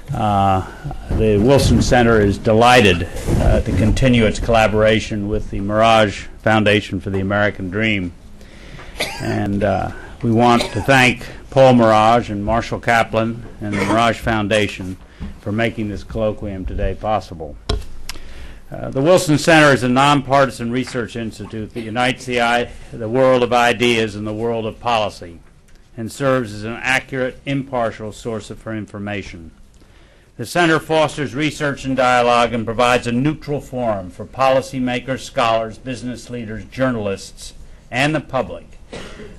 The Wilson Center is delighted to continue its collaboration with the Mirage Foundation for the American Dream. And we want to thank Paul Mirage and Marshall Kaplan and the Mirage Foundation for making this colloquium today possible. The Wilson Center is a nonpartisan research institute that unites the world of ideas and the world of policy and serves as an accurate, impartial source for information. The Center fosters research and dialogue and provides a neutral forum for policymakers, scholars, business leaders, journalists, and the public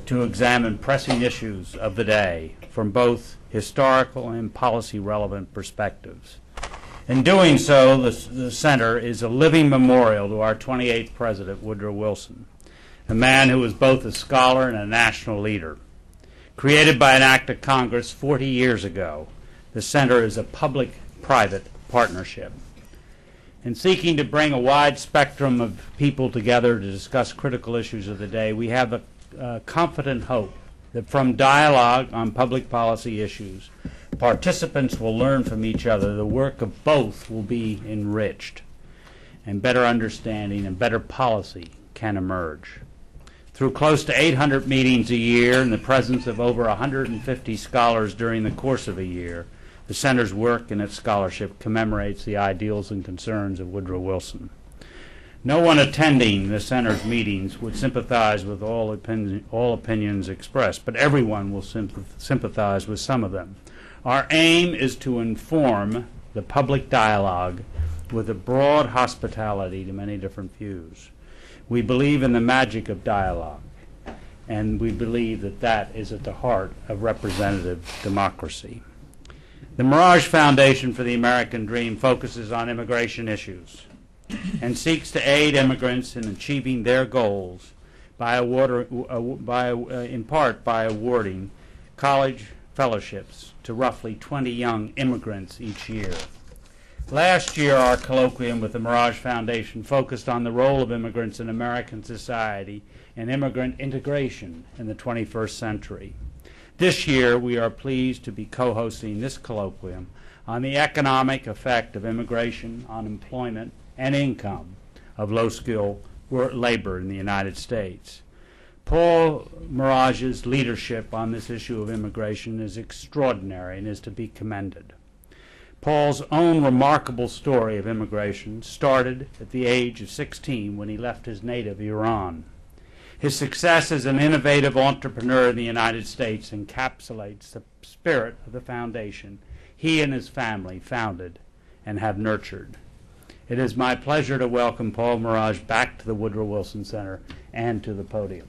to examine pressing issues of the day from both historical and policy-relevant perspectives. In doing so, the Center is a living memorial to our 28th President, Woodrow Wilson, a man who was both a scholar and a national leader. Created by an act of Congress 40 years ago, the Center is a public-private partnership. In seeking to bring a wide spectrum of people together to discuss critical issues of the day, we have a confident hope that from dialogue on public policy issues, participants will learn from each other. The work of both will be enriched, and better understanding and better policy can emerge. Through close to 800 meetings a year and the presence of over 150 scholars during the course of a year, the Center's work and its scholarship commemorates the ideals and concerns of Woodrow Wilson. No one attending the Center's meetings would sympathize with all opinions expressed, but everyone will sympathize with some of them. Our aim is to inform the public dialogue with a broad hospitality to many different views. We believe in the magic of dialogue, and we believe that that is at the heart of representative democracy. The Mirage Foundation for the American Dream focuses on immigration issues and seeks to aid immigrants in achieving their goals in part by awarding college fellowships to roughly 20 young immigrants each year. Last year, our colloquium with the Mirage Foundation focused on the role of immigrants in American society and immigrant integration in the 21st century. This year, we are pleased to be co-hosting this colloquium on the economic effect of immigration on employment and income of low-skilled labor in the United States. Paul Mirage's leadership on this issue of immigration is extraordinary and is to be commended. Paul's own remarkable story of immigration started at the age of 16 when he left his native Iran. His success as an innovative entrepreneur in the United States encapsulates the spirit of the foundation he and his family founded and have nurtured. It is my pleasure to welcome Paul Mirage back to the Woodrow Wilson Center and to the podium.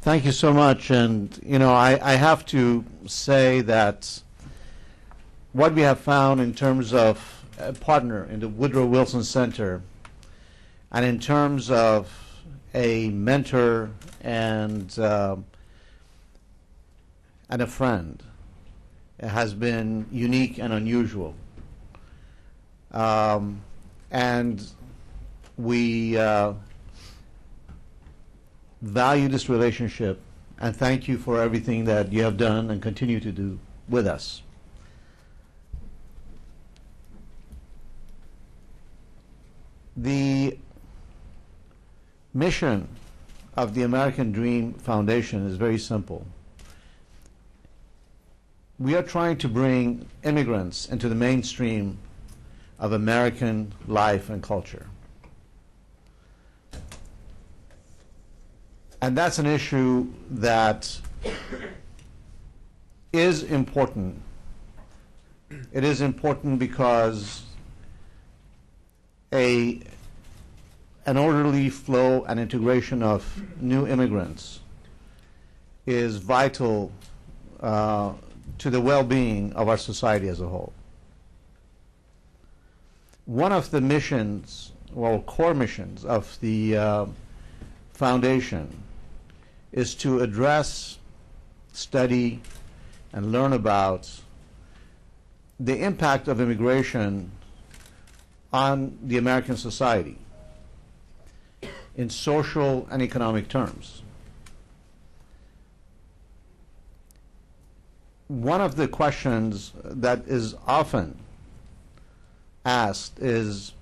Thank you so much. And, you know, I have to say that what we have found in terms of a partner in the Woodrow Wilson Center and in terms of a mentor and a friend has been unique and unusual. And we value this relationship and thank you for everything that you have done and continue to do with us. The mission of the American Dream Foundation is very simple. We are trying to bring immigrants into the mainstream of American life and culture. And that's an issue that is important. It is important because an orderly flow and integration of new immigrants is vital to the well-being of our society as a whole. One of the missions, well, core missions of the foundation is to address, study, and learn about the impact of immigration on the American society in social and economic terms. One of the questions that is often asked is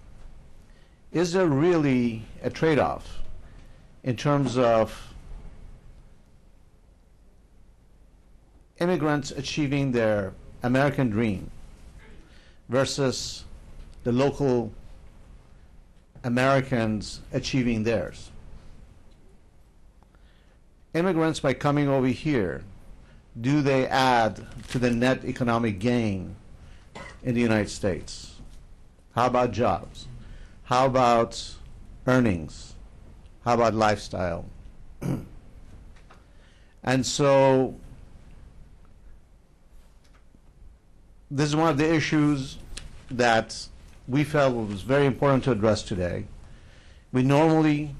there really a trade-off in terms of immigrants achieving their American dream versus the local Americans achieving theirs? Immigrants, by coming over here, do they add to the net economic gain in the United States? How about jobs? How about earnings? How about lifestyle? And so this is one of the issues that we felt was very important to address today. We normally,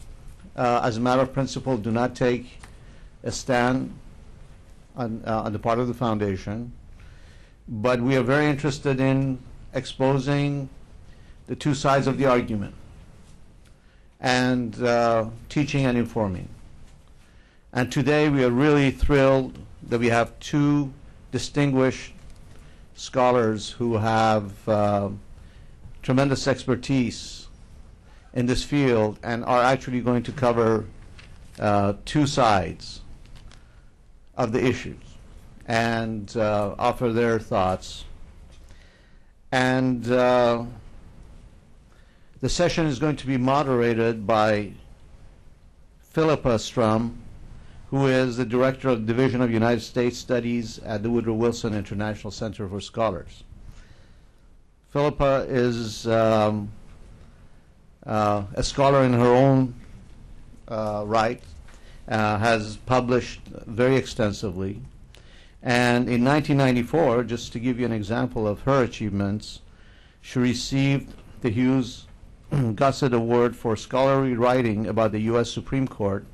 as a matter of principle, do not take a stand on the part of the foundation, but we are very interested in exposing the two sides of the argument and teaching and informing. And today we are really thrilled that we have two distinguished scholars who have tremendous expertise in this field and are actually going to cover two sides of the issues and offer their thoughts. And the session is going to be moderated by Philippa Strum, who is the Director of the Division of United States Studies at the Woodrow Wilson International Center for Scholars. Philippa is a scholar in her own right, has published very extensively. And in 1994, just to give you an example of her achievements, she received the Hughes Gossett Award for scholarly writing about the U.S. Supreme Court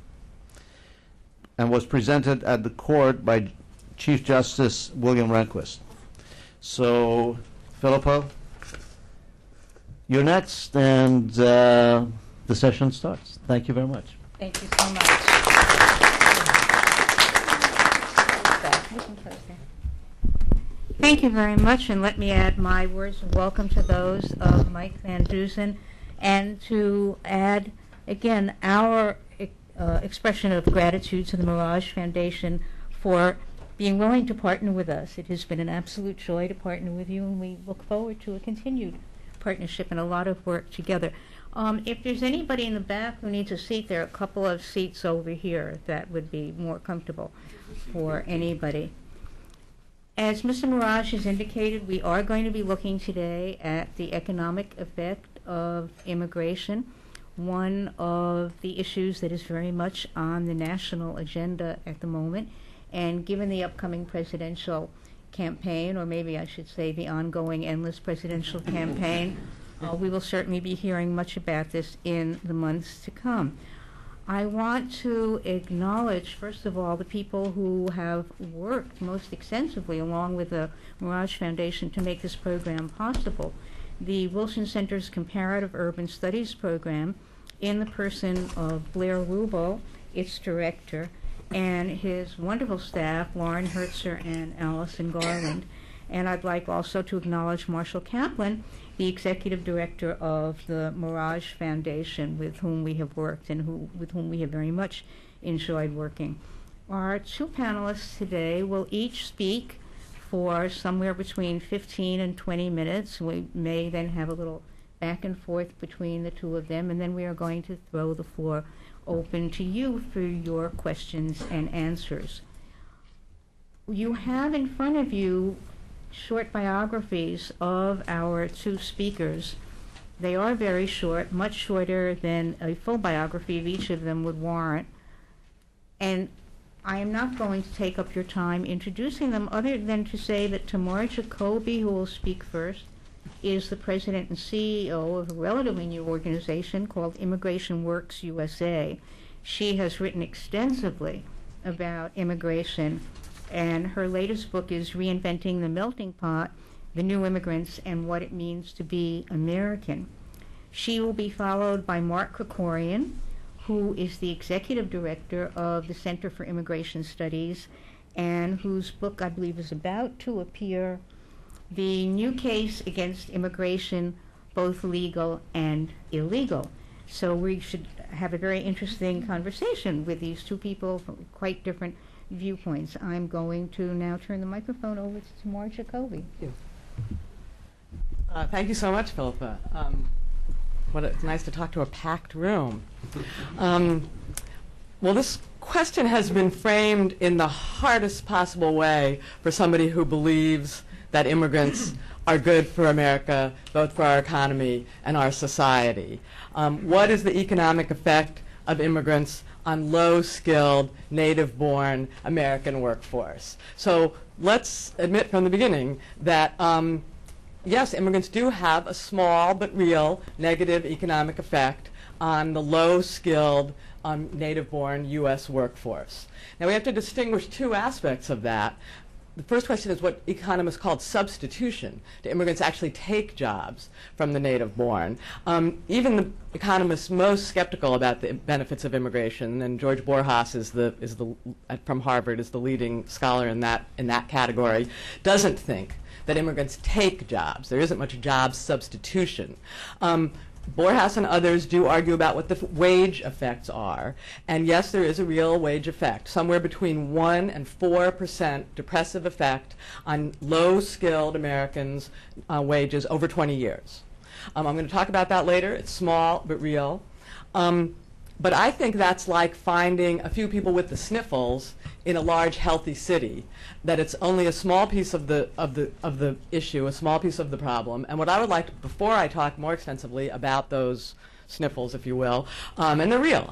and was presented at the court by Chief Justice William Rehnquist. So, Philippa, you're next, and the session starts. Thank you very much. Thank you so much. Thank you very much, and let me add my words of welcome to those of Mike Van Dusen, and to add, again, our expression of gratitude to the Mirage Foundation for being willing to partner with us. It has been an absolute joy to partner with you, and we look forward to a continued partnership and a lot of work together. If there's anybody in the back who needs a seat, there are a couple of seats over here that would be more comfortable for anybody. As Mr. Mirage has indicated, we are going to be looking today at the economic effect of immigration, one of the issues that is very much on the national agenda at the moment. And given the upcoming presidential campaign, or maybe I should say the ongoing endless presidential campaign, we will certainly be hearing much about this in the months to come. I want to acknowledge, first of all, the people who have worked most extensively along with the Mirage Foundation to make this program possible. The Wilson Center's Comparative Urban Studies program, in the person of Blair Rubel, its director, and his wonderful staff, Lauren Hertzer and Allison Garland. And I'd like also to acknowledge Marshall Kaplan, the executive director of the Mirage Foundation, with whom we have worked and with whom we have very much enjoyed working. Our two panelists today will each speak for somewhere between 15 and 20 minutes. We may then have a little back and forth between the two of them, and then we are going to throw the floor open to you for your questions and answers. You have in front of you short biographies of our two speakers. They are very short, much shorter than a full biography of each of them would warrant. And I am not going to take up your time introducing them, other than to say that Tamar Jacoby, who will speak first, is the president and CEO of a relatively new organization called ImmigrationWorks USA. She has written extensively about immigration, and her latest book is Reinventing the Melting Pot, the new immigrants and what it means to be American. She will be followed by Mark Krikorian, who is the executive director of the Center for Immigration Studies, and whose book I believe is about to appear, The New Case Against Immigration, Both Legal and Illegal. So we should have a very interesting conversation with these two people from quite different viewpoints. I'm going to now turn the microphone over to Tamar Jacoby. Thank you so much, Philippa. It's nice to talk to a packed room. Well, this question has been framed in the hardest possible way for somebody who believes that immigrants are good for America, both for our economy and our society. What is the economic effect of immigrants on low-skilled, native-born American workforce? So let's admit from the beginning that yes, immigrants do have a small but real negative economic effect on the low-skilled native-born U.S. workforce. Now we have to distinguish two aspects of that. The first question is what economists call substitution. Do immigrants actually take jobs from the native-born? Even the economists most skeptical about the benefits of immigration, and George Borjas from Harvard is the leading scholar in that category, doesn't think that immigrants take jobs. There isn't much job substitution. Borjas and others do argue about what the wage effects are. And yes, there is a real wage effect, somewhere between 1% and 4% depressive effect on low-skilled Americans' wages over 20 years. I'm going to talk about that later. It's small but real. But I think that's like finding a few people with the sniffles in a large, healthy city, that it's only a small piece of the issue, a small piece of the problem. And what I would like, before I talk more extensively about those sniffles, if you will, and they're real.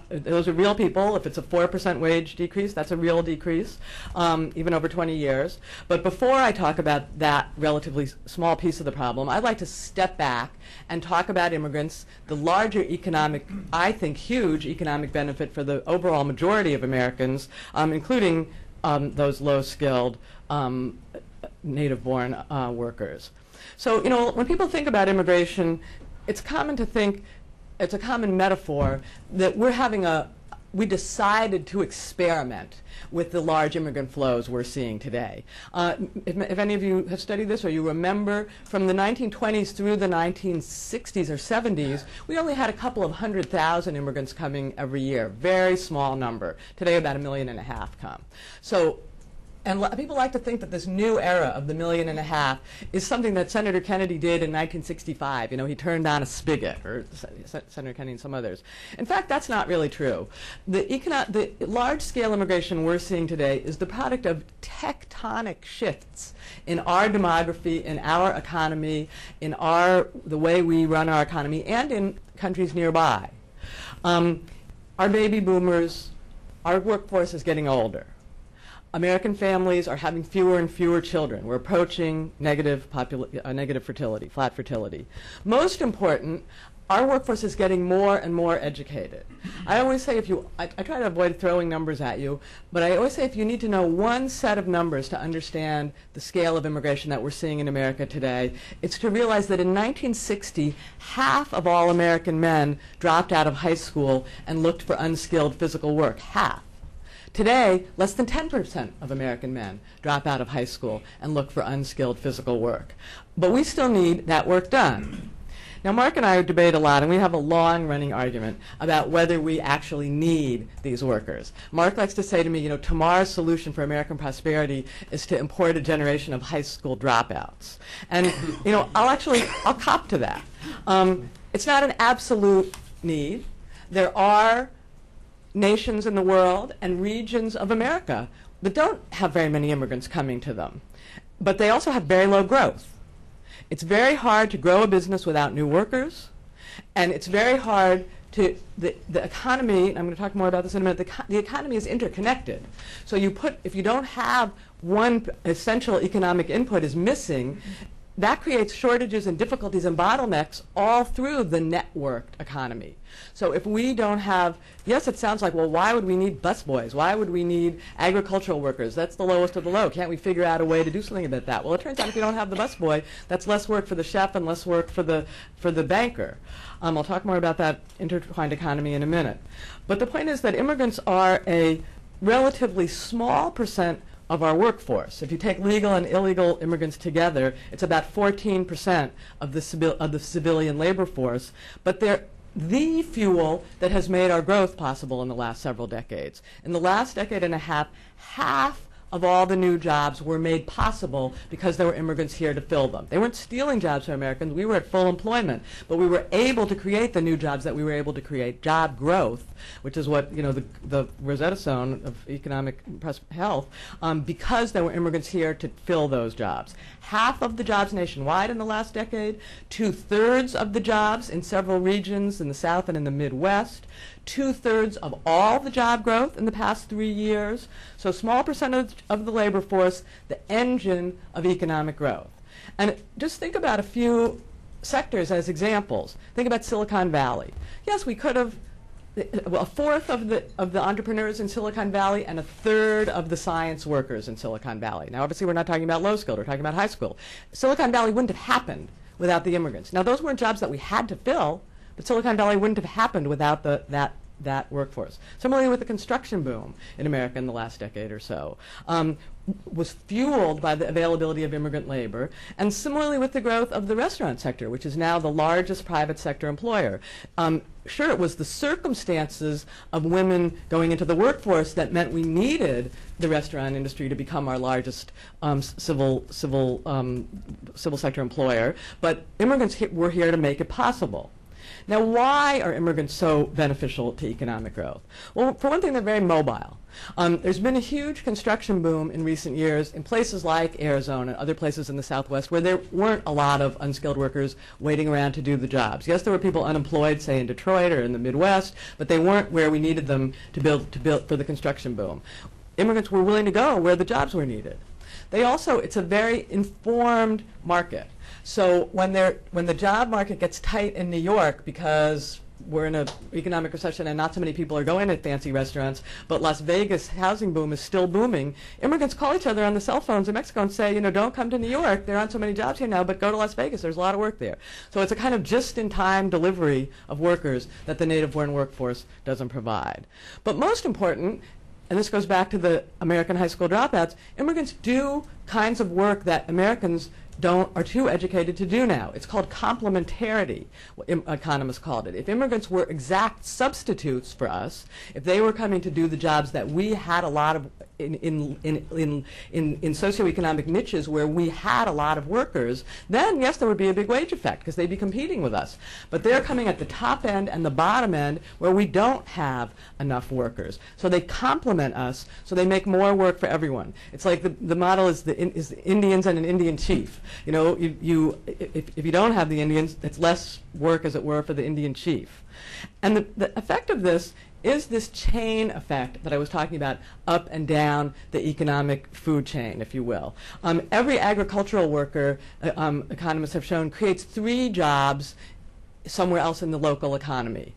Those are real people. If it's a 4% wage decrease, that's a real decrease, even over 20 years. But before I talk about that relatively small piece of the problem, I'd like to step back and talk about immigrants, the larger economic, I think, huge economic benefit for the overall majority of Americans, including those low-skilled native-born workers. So, when people think about immigration, it's common to think, it's a common metaphor that we decided to experiment with the large immigrant flows we're seeing today. If any of you have studied this or you remember, from the 1920s through the 1960s or 70s, we only had a couple of 100,000 immigrants coming every year, very small number. Today about 1.5 million come. So, and people like to think that this new era of the 1.5 million is something that Senator Kennedy did in 1965. He turned on a spigot, or Senator Kennedy and some others. In fact, that's not really true. The large-scale immigration we're seeing today is the product of tectonic shifts in our demography, in our economy, in the way we run our economy, and in countries nearby. Our baby boomers, our workforce is getting older. American families are having fewer and fewer children. We're approaching negative fertility, flat fertility. Most important, our workforce is getting more and more educated. I always say I try to avoid throwing numbers at you, but I always say if you need to know one set of numbers to understand the scale of immigration that we're seeing in America today, it's to realize that in 1960, half of all American men dropped out of high school and looked for unskilled physical work. Half. Today, less than 10% of American men drop out of high school and look for unskilled physical work. But we still need that work done. Now, Mark and I debate a lot, and we have a long-running argument about whether we actually need these workers. Mark likes to say to me, Tamar's solution for American prosperity is to import a generation of high school dropouts. And, I'll cop to that. It's not an absolute need. There are nations in the world and regions of America that don't have very many immigrants coming to them. But they also have very low growth. It's very hard to grow a business without new workers, and it's very hard to, the economy, and I'm going to talk more about this in a minute, the economy is interconnected. So if you don't have one essential economic input is missing, that creates shortages and difficulties and bottlenecks all through the networked economy. So if we don't have, yes, it sounds like, well, why would we need busboys? Why would we need agricultural workers? That's the lowest of the low. Can't we figure out a way to do something about that? Well, it turns out if you don't have the busboy, that's less work for the chef and less work for the banker. I'll talk more about that intertwined economy in a minute. But the point is that immigrants are a relatively small percent of our workforce. If you take legal and illegal immigrants together, it's about 14% of the civilian labor force, but they're the fuel that has made our growth possible in the last several decades. In the last decade and a half, half of all the new jobs were made possible because there were immigrants here to fill them. They weren't stealing jobs from Americans. We were at full employment, but we were able to create the new jobs that we were able to create, job growth, which is what, the Rosetta Stone of economic health, because there were immigrants here to fill those jobs. Half of the jobs nationwide in the last decade, 2/3 of the jobs in several regions in the South and in the Midwest, 2/3 of all the job growth in the past 3 years. So small percentage of the labor force, the engine of economic growth. And just think about a few sectors as examples. Think about Silicon Valley. Yes, we could have a fourth of the entrepreneurs in Silicon Valley and a third of the science workers in Silicon Valley. Now, obviously, we're not talking about low skilled, we're talking about high school. Silicon Valley wouldn't have happened without the immigrants. Now, those weren't jobs that we had to fill, but Silicon Valley wouldn't have happened without that workforce. Similarly with the construction boom in America in the last decade or so, was fueled by the availability of immigrant labor, and similarly with the growth of the restaurant sector, which is now the largest private sector employer. Sure, it was the circumstances of women going into the workforce that meant we needed the restaurant industry to become our largest civil sector employer, but immigrants were here to make it possible. Now, why are immigrants so beneficial to economic growth? Well, for one thing, they're very mobile. There's been a huge construction boom in recent years in places like Arizona and other places in the Southwest where there weren't a lot of unskilled workers waiting around to do the jobs. Yes, there were people unemployed, say in Detroit or in the Midwest, but they weren't where we needed them to build for the construction boom. Immigrants were willing to go where the jobs were needed. It's a very informed market. So when the job market gets tight in New York because we're in an economic recession and not so many people are going to fancy restaurants, but Las Vegas housing boom is still booming, immigrants call each other on the cell phones in Mexico and say, don't come to New York. There aren't so many jobs here now, but go to Las Vegas. There's a lot of work there. So it's a kind of just-in-time delivery of workers that the native-born workforce doesn't provide. But most important, and this goes back to the American high school dropouts, immigrants do kinds of work that Americans are too educated to do now. It's called complementarity, what economists called it. If immigrants were exact substitutes for us, if they were coming to do the jobs that we had a lot of in socioeconomic niches where we had a lot of workers, then yes, there would be a big wage effect because they'd be competing with us. But they're coming at the top end and the bottom end where we don't have enough workers. So they complement us, so they make more work for everyone. It's like the model is the Indians and an Indian chief. If you don't have the Indians, it's less work, as it were, for the Indian chief. And the effect of this is this chain effect that I was talking about, up and down the economic food chain, if you will. Every agricultural worker, economists have shown, creates 3 jobs somewhere else in the local economy.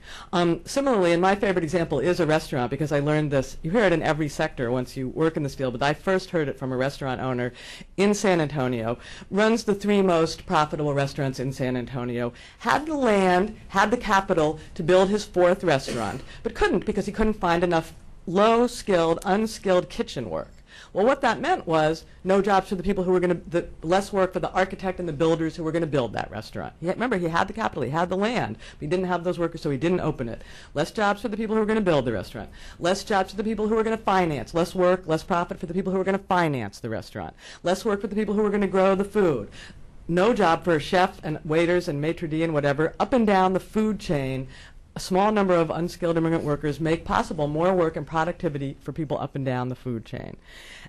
Similarly, and my favorite example is a restaurant, because I learned this. You hear it in every sector once you work in this field, but I first heard it from a restaurant owner in San Antonio, runs the 3 most profitable restaurants in San Antonio, had the land, had the capital to build his 4th restaurant, but couldn't because he couldn't find enough low-skilled, unskilled kitchen work. Well, what that meant was no jobs for the people who were going to, less work for the architect and the builders who were going to build that restaurant. Remember, he had the capital, he had the land, but he didn't have those workers, so he didn't open it. Less jobs for the people who were going to build the restaurant. Less jobs for the people who were going to finance. Less work, less profit for the people who were going to finance the restaurant. Less work for the people who were going to grow the food. No job for a chef and waiters and maitre d' and whatever. Up and down the food chain, a small number of unskilled immigrant workers make possible more work and productivity for people up and down the food chain.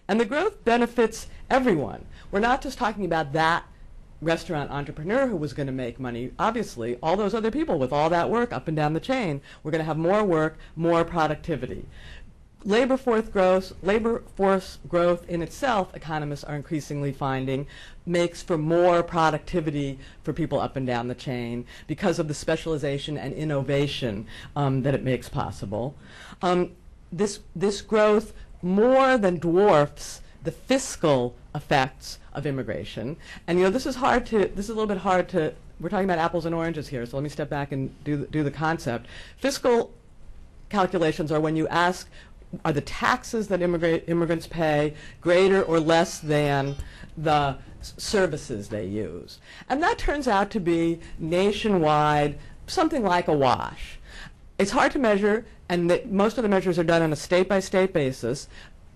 And the growth benefits everyone. We're not just talking about that restaurant entrepreneur who was going to make money. Obviously, all those other people with all that work up and down the chain, we're going to have more work, more productivity. labor force growth in itself, economists are increasingly finding, makes for more productivity for people up and down the chain because of the specialization and innovation that it makes possible. This growth more than dwarfs the fiscal effects of immigration. And this is a little bit hard to, we're talking about apples and oranges here, so let me step back and do the concept. Fiscal calculations are when you ask, are the taxes that immigrants pay greater or less than the services they use? And that turns out to be nationwide something like a wash. It's hard to measure, and most of the measures are done on a state-by-state basis,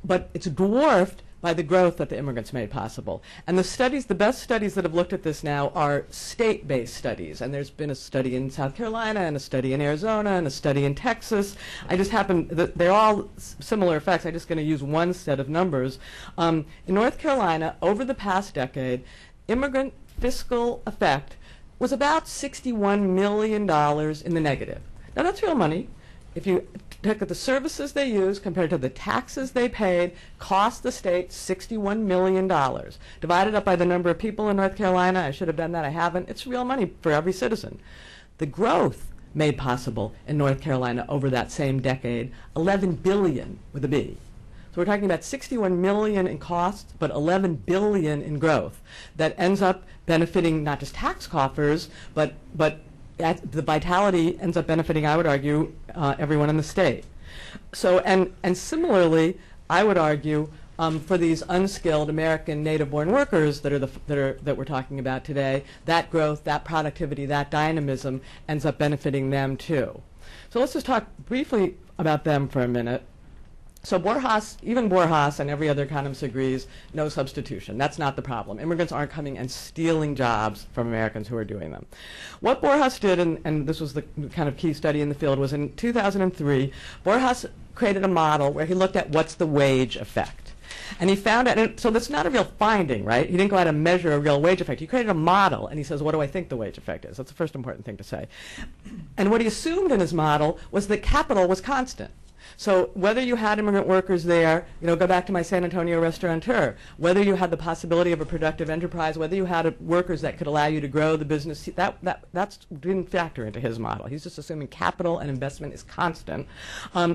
but it's dwarfed by the growth that the immigrants made possible. And the best studies that have looked at this now are state-based studies. And there's been a study in South Carolina, and a study in Arizona, and a study in Texas. They're all similar effects. I'm just going to use one set of numbers. In North Carolina, over the past decade, immigrant fiscal effect was about $61 million in the negative. Now, that's real money. If you look at the services they use compared to the taxes they paid, cost the state $61 million. Divided up by the number of people in North Carolina, I should have done that, I haven't. It's real money for every citizen. The growth made possible in North Carolina over that same decade, 11 billion with a B. So we're talking about 61 million in costs, but 11 billion in growth that ends up benefiting not just tax coffers, but the vitality ends up benefiting, I would argue, everyone in the state. So, and similarly, I would argue for these unskilled American native-born workers that we're talking about today, that growth, that productivity, that dynamism ends up benefiting them too. So let's just talk briefly about them for a minute. So even Borjas and every other economist agrees, no substitution. That's not the problem. Immigrants aren't coming and stealing jobs from Americans who are doing them. What Borjas did, and this was the kind of key study in the field, was in 2003, Borjas created a model where he looked at what's the wage effect. And he found out, and so that's not a real finding, right? He didn't go out and measure a real wage effect. He created a model, and he says, what do I think the wage effect is? That's the first important thing to say. And what he assumed in his model was that capital was constant. So whether you had immigrant workers there, go back to my San Antonio restaurateur, whether you had the possibility of a productive enterprise, whether you had workers that could allow you to grow the business, that didn't factor into his model. He's just assuming capital and investment is constant.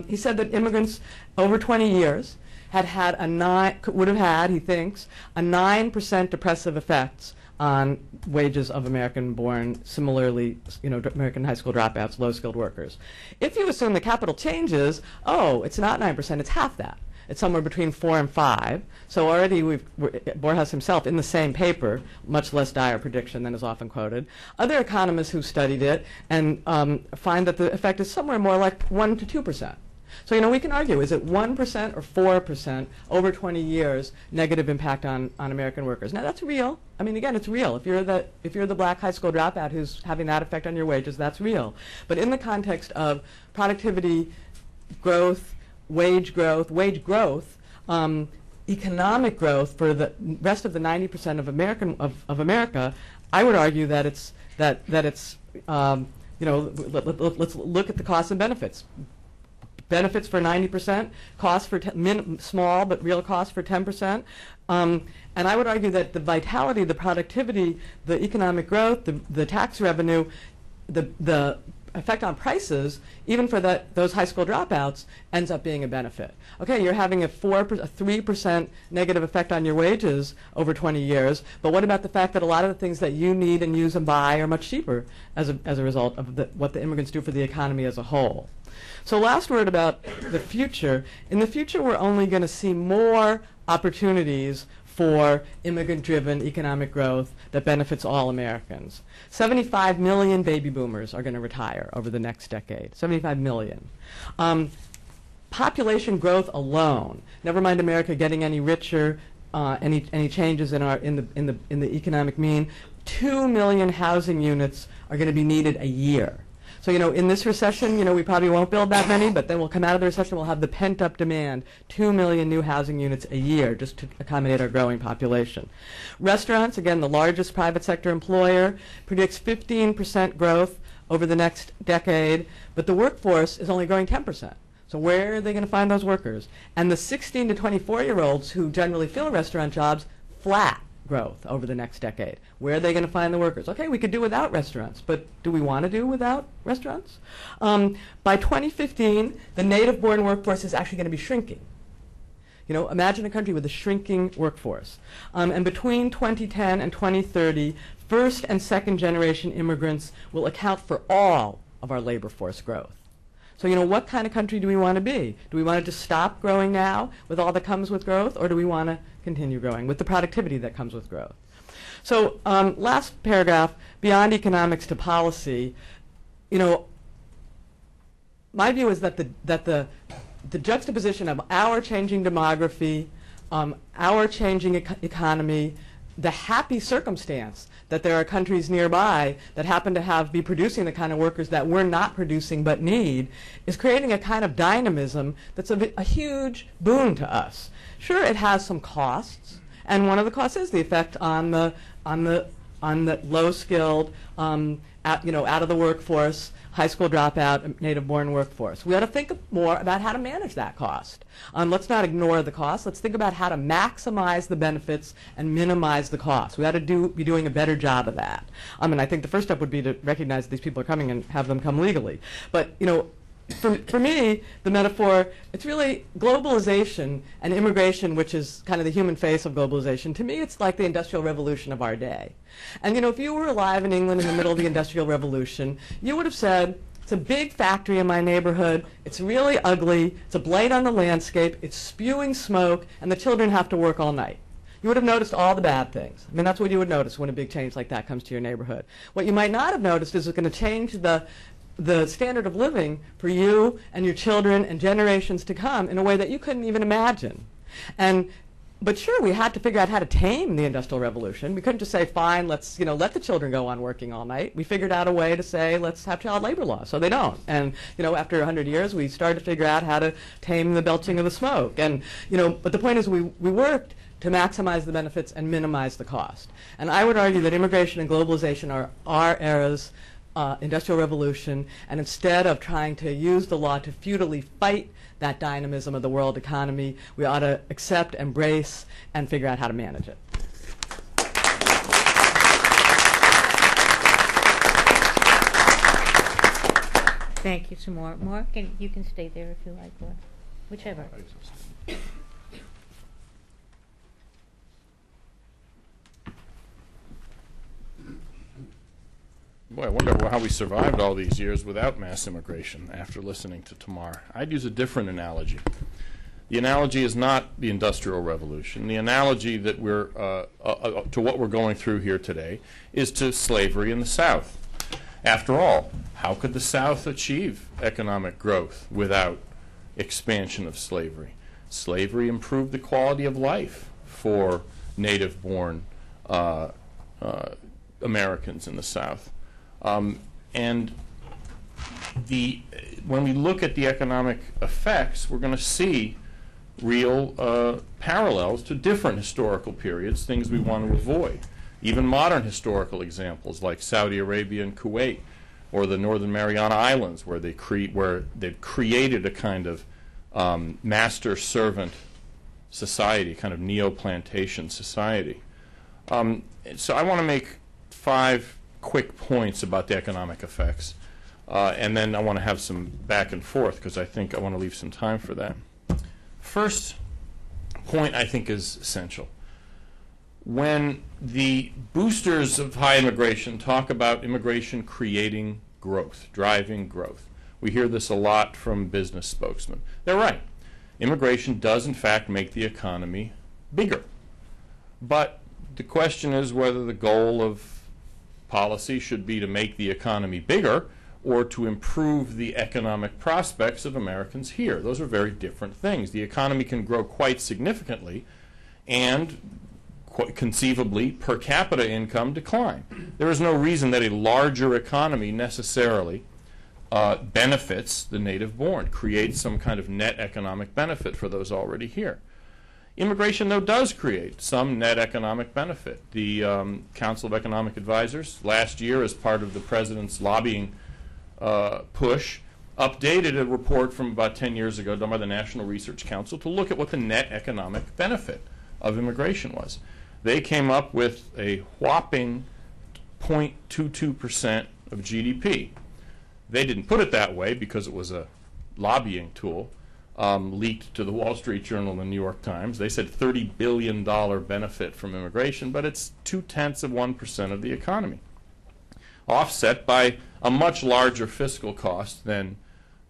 He said that immigrants over 20 years would have had, he thinks, a 9% depressive effects on wages of American-born, similarly, American high school dropouts, low-skilled workers. If you assume the capital changes, it's not 9%, it's half that. It's somewhere between 4 and 5. So already Borjas himself, in the same paper, much less dire prediction than is often quoted. Other economists who studied it and find that the effect is somewhere more like 1 to 2%. So, we can argue, is it 1% or 4% over 20 years negative impact on American workers? Now, that's real. I mean, again, it's real. If you're the black high school dropout who's having that effect on your wages, that's real. But in the context of productivity, growth, wage growth, economic growth for the rest of the 90% of America, I would argue that it's let's look at the costs and benefits. Benefits for 90%, costs for small but real costs for 10%. And I would argue that the vitality, the productivity, the economic growth, the tax revenue, the effect on prices, even for those high school dropouts, ends up being a benefit. Okay, you're having a 3% negative effect on your wages over 20 years, but what about the fact that a lot of the things that you need and use and buy are much cheaper as a result of what the immigrants do for the economy as a whole? So last word about the future. In the future, we're only going to see more opportunities for immigrant-driven economic growth that benefits all Americans. 75 million baby boomers are going to retire over the next decade. 75 million. Population growth alone, never mind America getting any richer, any changes in the economic mean, 2 million housing units are going to be needed a year. So, in this recession, we probably won't build that many, but then we'll come out of the recession, we'll have the pent-up demand, 2 million new housing units a year just to accommodate our growing population. Restaurants, again, the largest private sector employer, predicts 15% growth over the next decade, but the workforce is only growing 10%. So where are they going to find those workers? And the 16 to 24-year-olds who generally fill restaurant jobs, flat growth over the next decade. Where are they going to find the workers? Okay, we could do without restaurants, but do we want to do without restaurants? By 2015, the native-born workforce is actually going to be shrinking. You know, imagine a country with a shrinking workforce. And between 2010 and 2030, first and second generation immigrants will account for all of our labor force growth. So, you know, what kind of country do we want to be? Do we want it to stop growing now with all that comes with growth, or do we want to continue growing with the productivity that comes with growth? So, last paragraph, beyond economics to policy, you know, my view is that the juxtaposition of our changing demography, our changing economy, the happy circumstance that there are countries nearby that happen to be producing the kind of workers that we're not producing but need, is creating a kind of dynamism that's a huge boon to us. Sure, it has some costs, and one of the costs is the effect on the low-skilled, out of the workforce, high school dropout, native-born workforce. We ought to think more about how to manage that cost. Let's not ignore the cost. Let's think about how to maximize the benefits and minimize the cost. We ought to be doing a better job of that. And I think the first step would be to recognize that these people are coming and have them come legally. But, you know, for me, the metaphor, it's really globalization and immigration, which is kind of the human face of globalization. To me, it's like the Industrial Revolution of our day. And, you know, if you were alive in England in the middle of the Industrial Revolution, you would have said, it's a big factory in my neighborhood, it's really ugly, it's a blight on the landscape, it's spewing smoke, and the children have to work all night. You would have noticed all the bad things. I mean, that's what you would notice when a big change like that comes to your neighborhood. What you might not have noticed is it's going to change the standard of living for you and your children and generations to come in a way that you couldn't even imagine. But sure, we had to figure out how to tame the Industrial Revolution. We couldn't just say, fine, let's let the children go on working all night. We figured out a way to say, let's have child labor laws, so they don't. And after 100 years, we started to figure out how to tame the belching of the smoke. And but the point is, we worked to maximize the benefits and minimize the cost. And I would argue that immigration and globalization are our era's Industrial Revolution, and instead of trying to use the law to futilely fight that dynamism of the world economy, we ought to accept, embrace, and figure out how to manage it. Thank you some more. Mark, and you can stay there if you like, or whichever. Boy, I wonder how we survived all these years without mass immigration after listening to Tamar. I'd use a different analogy. The analogy is not the Industrial Revolution. The analogy that to what we're going through here today is to slavery in the South. After all, how could the South achieve economic growth without expansion of slavery? Slavery improved the quality of life for native-born Americans in the South. And when we look at the economic effects, we're going to see real parallels to different historical periods, things we want to avoid. Even modern historical examples like Saudi Arabia and Kuwait, or the Northern Mariana Islands, where they've created a kind of master-servant society, kind of neo-plantation society. So I want to make 5 quick points about the economic effects, and then I want to have some back and forth because I think I want to leave some time for that. First point I think is essential. When the boosters of high immigration talk about immigration creating growth, driving growth, we hear this a lot from business spokesmen. They're right. Immigration does in fact make the economy bigger. But the question is whether the goal of policy should be to make the economy bigger or to improve the economic prospects of Americans here. Those are very different things. The economy can grow quite significantly and conceivably per capita income decline. There is no reason that a larger economy necessarily benefits the native-born, creates some kind of net economic benefit for those already here. Immigration, though, does create some net economic benefit. The Council of Economic Advisors last year, as part of the President's lobbying push, updated a report from about 10 years ago done by the National Research Council to look at what the net economic benefit of immigration was. They came up with a whopping 0.22% of GDP. They didn't put it that way because it was a lobbying tool leaked to the Wall Street Journal and the New York Times. They said $30 billion benefit from immigration, but it's 0.2% of the economy, offset by a much larger fiscal cost than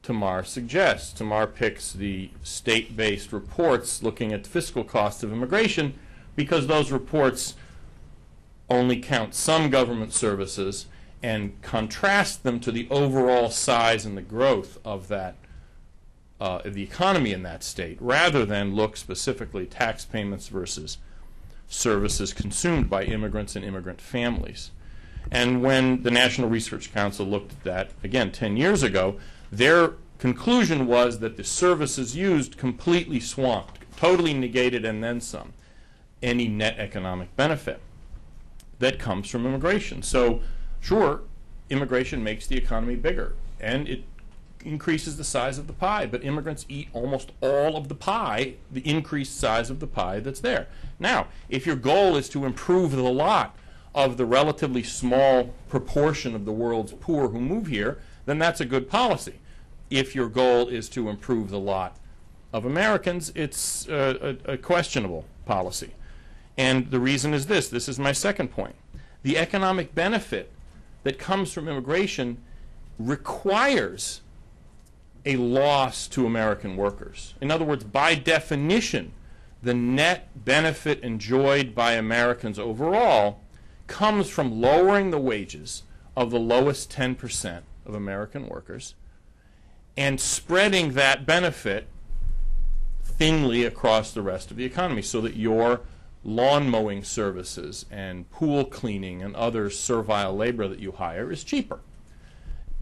Tamar suggests. Tamar picks the state-based reports looking at the fiscal costs of immigration because those reports only count some government services and contrast them to the overall size and the growth of that of the economy in that state, rather than look specifically tax payments versus services consumed by immigrants and immigrant families. And when the National Research Council looked at that, again, 10 years ago, their conclusion was that the services used completely swamped, totally negated, and then some, any net economic benefit that comes from immigration. So, sure, immigration makes the economy bigger, and it increases the size of the pie, but immigrants eat almost all of the pie, the increased size of the pie that's there. Now, if your goal is to improve the lot of the relatively small proportion of the world's poor who move here, then that's a good policy. If your goal is to improve the lot of Americans, it's a questionable policy. And the reason is this. This is my second point. The economic benefit that comes from immigration requires a loss to American workers. In other words, by definition, the net benefit enjoyed by Americans overall comes from lowering the wages of the lowest 10% of American workers and spreading that benefit thinly across the rest of the economy so that your lawn mowing services and pool cleaning and other servile labor that you hire is cheaper.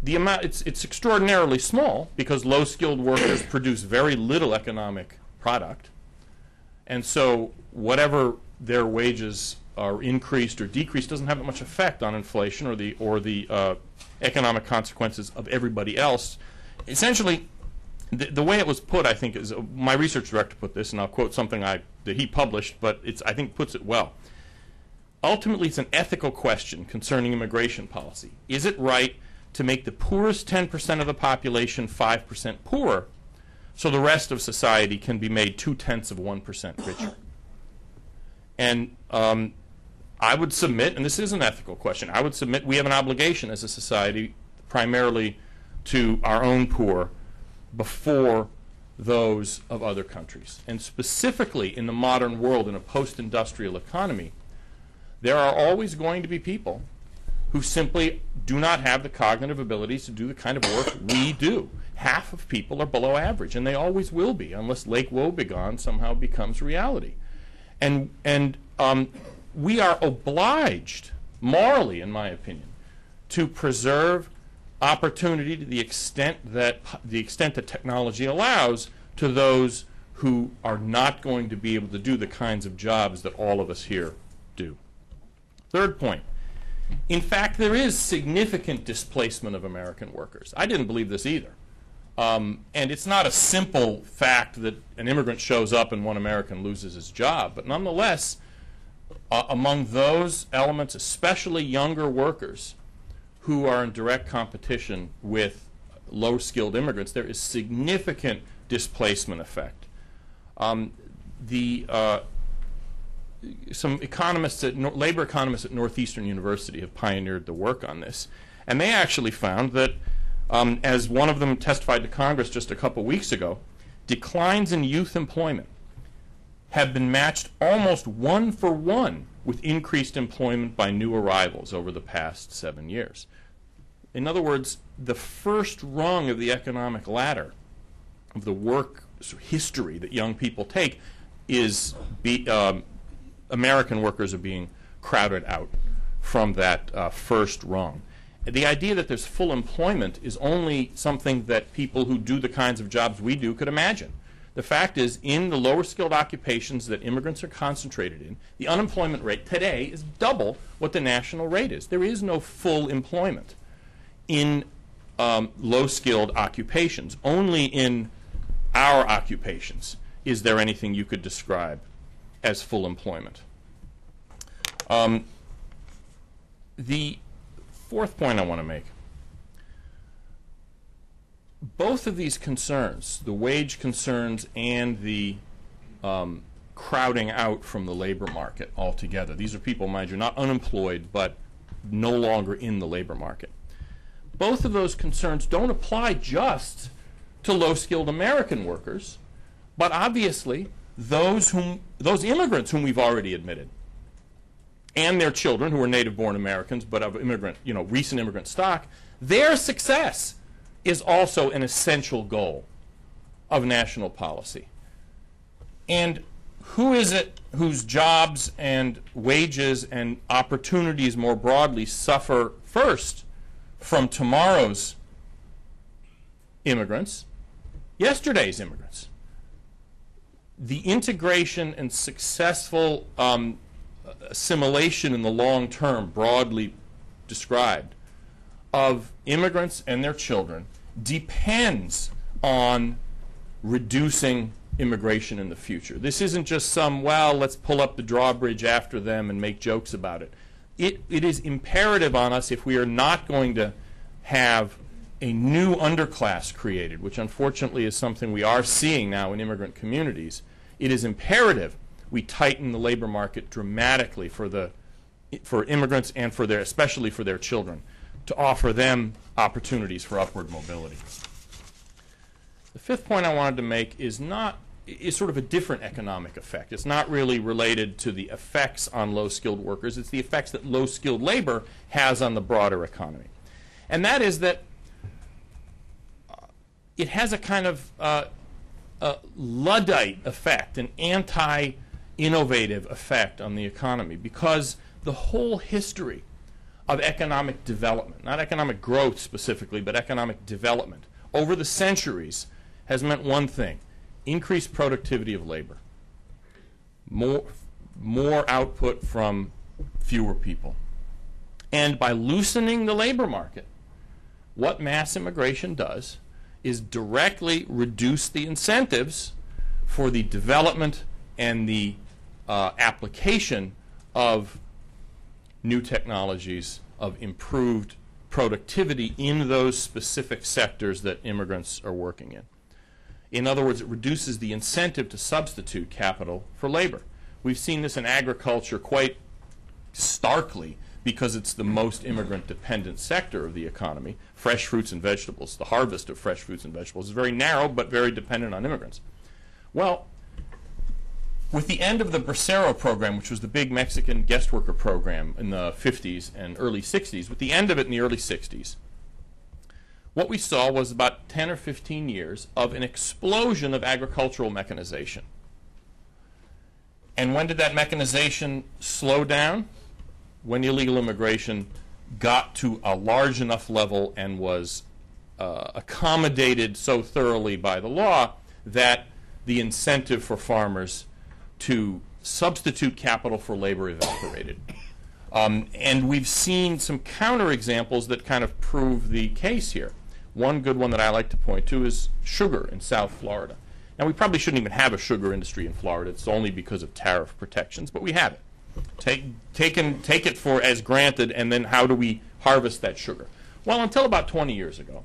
The amount, it's extraordinarily small because low-skilled workers produce very little economic product, and so whatever their wages are increased or decreased doesn't have that much effect on inflation or the economic consequences of everybody else. Essentially, the way it was put, I think, is my research director put this, and I'll quote something that he published, but I think puts it well. Ultimately, it's an ethical question concerning immigration policy. Is it right to make the poorest 10% of the population 5% poorer so the rest of society can be made 0.2% richer? And I would submit, and this is an ethical question, I would submit we have an obligation as a society primarily to our own poor before those of other countries. And specifically in the modern world, in a post-industrial economy, there are always going to be people who simply do not have the cognitive abilities to do the kind of work we do. Half of people are below average, and they always will be, unless Lake Wobegon somehow becomes reality. And we are obliged, morally, in my opinion, to preserve opportunity to the extent that technology allows to those who are not going to be able to do the kinds of jobs that all of us here do. Third point. In fact, there is significant displacement of American workers. I didn't believe this either. And it's not a simple fact that an immigrant shows up and one American loses his job. But nonetheless, among those elements, especially younger workers who are in direct competition with low-skilled immigrants, there is significant displacement effect. Some economists, labor economists at Northeastern University have pioneered the work on this. And they actually found that, as one of them testified to Congress just a couple weeks ago, declines in youth employment have been matched almost 1-for-1 with increased employment by new arrivals over the past 7 years. In other words, the first rung of the economic ladder of the work history that young people take is American workers are being crowded out from that first rung. The idea that there's full employment is only something that people who do the kinds of jobs we do could imagine. The fact is, in the lower skilled occupations that immigrants are concentrated in, the unemployment rate today is double what the national rate is. There is no full employment in low-skilled occupations. Only in our occupations is there anything you could describe as full employment. The fourth point I want to make, both of these concerns, the wage concerns and the crowding out from the labor market altogether, these are people, mind you, not unemployed, but no longer in the labor market. Both of those concerns don't apply just to low-skilled American workers, but obviously those immigrants whom we've already admitted, and their children who are native-born Americans but of recent immigrant stock, their success is also an essential goal of national policy. And who is it whose jobs and wages and opportunities more broadly suffer first from tomorrow's immigrants? Yesterday's immigrants. The integration and successful assimilation in the long term, broadly described, of immigrants and their children depends on reducing immigration in the future. This isn't just some, well, let's pull up the drawbridge after them and make jokes about it. It is imperative on us, if we are not going to have a new underclass created, which unfortunately is something we are seeing now in immigrant communities, it is imperative we tighten the labor market dramatically for immigrants and especially for their children, to offer them opportunities for upward mobility. The fifth point I wanted to make is sort of a different economic effect. It's not really related to the effects on low-skilled workers. It's the effects that low-skilled labor has on the broader economy. And that is that it has a kind of Luddite effect, an anti-innovative effect on the economy, because the whole history of economic development, not economic growth specifically, but economic development, over the centuries has meant one thing: increased productivity of labor, more output from fewer people. And by loosening the labor market, what mass immigration does is directly reduce the incentives for the development and the application of new technologies, of improved productivity in those specific sectors that immigrants are working in. In other words, it reduces the incentive to substitute capital for labor. We've seen this in agriculture quite starkly because it's the most immigrant-dependent sector of the economy. Fresh fruits and vegetables, the harvest of fresh fruits and vegetables is very narrow but very dependent on immigrants. Well, with the end of the Bracero program, which was the big Mexican guest worker program in the 50s and early 60s, with the end of it in the early 60s, what we saw was about 10 or 15 years of an explosion of agricultural mechanization. And when did that mechanization slow down? When illegal immigration got to a large enough level and was accommodated so thoroughly by the law that the incentive for farmers to substitute capital for labor evaporated. And we've seen some counterexamples that kind of prove the case here. One good one that I like to point to is sugar in South Florida. Now, we probably shouldn't even have a sugar industry in Florida. It's only because of tariff protections, but we have it. Take it for as granted, and then how do we harvest that sugar? Well, until about 20 years ago,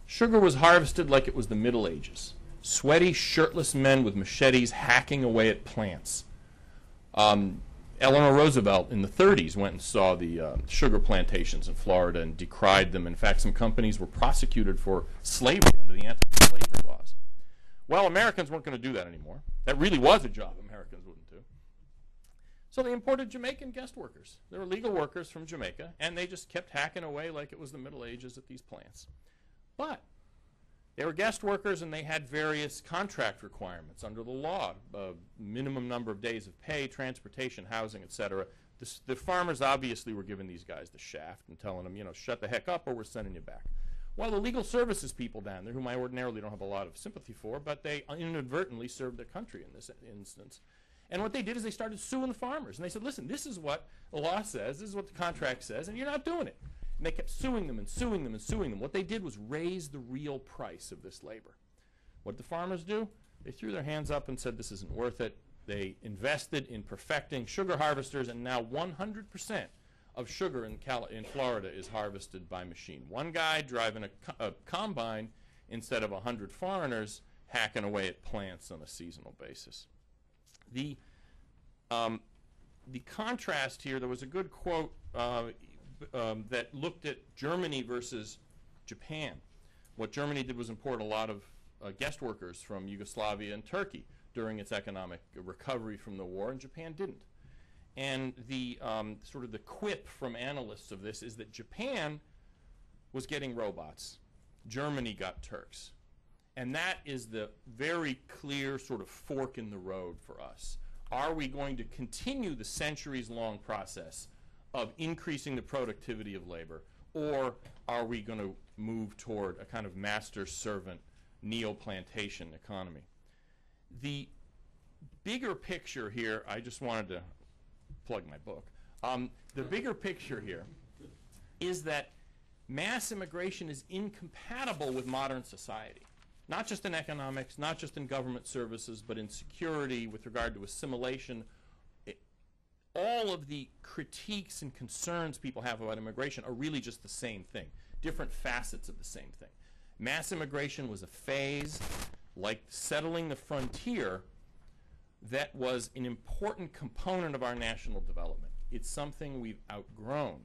sugar was harvested like it was the Middle Ages. Sweaty, shirtless men with machetes hacking away at plants. Eleanor Roosevelt in the 30s went and saw the sugar plantations in Florida and decried them. In fact, some companies were prosecuted for slavery under the anti-slavery laws. Well, Americans weren't going to do that anymore. That really was a job Americans wouldn't do. So they imported Jamaican guest workers. They were legal workers from Jamaica, and they just kept hacking away like it was the Middle Ages at these plants. But they were guest workers, and they had various contract requirements under the law, minimum number of days of pay, transportation, housing, etc. The farmers obviously were giving these guys the shaft and telling them, shut the heck up or we're sending you back. Well, the legal services people down there, whom I ordinarily don't have a lot of sympathy for, but they inadvertently served their country in this instance. And what they did is they started suing the farmers. And they said, listen, this is what the law says, this is what the contract says, and you're not doing it. And they kept suing them and suing them and suing them. What they did was raise the real price of this labor. What did the farmers do? They threw their hands up and said, this isn't worth it. They invested in perfecting sugar harvesters, and now 100% of sugar in Florida is harvested by machine. One guy driving a combine instead of 100 foreigners hacking away at plants on a seasonal basis. The contrast here, there was a good quote that looked at Germany versus Japan. What Germany did was import a lot of guest workers from Yugoslavia and Turkey during its economic recovery from the war, and Japan didn't. And the sort of the quip from analysts of this is that Japan was getting robots. Germany got Turks. And that is the very clear sort of fork in the road for us. Are we going to continue the centuries-long process of increasing the productivity of labor, or are we going to move toward a kind of master-servant neo-plantation economy? The bigger picture here, I just wanted to plug my book. The bigger picture here is that mass immigration is incompatible with modern society. Not just in economics, not just in government services, but in security, with regard to assimilation. All of the critiques and concerns people have about immigration are really just the same thing, different facets of the same thing. Mass immigration was a phase, like settling the frontier, that was an important component of our national development. It's something we've outgrown.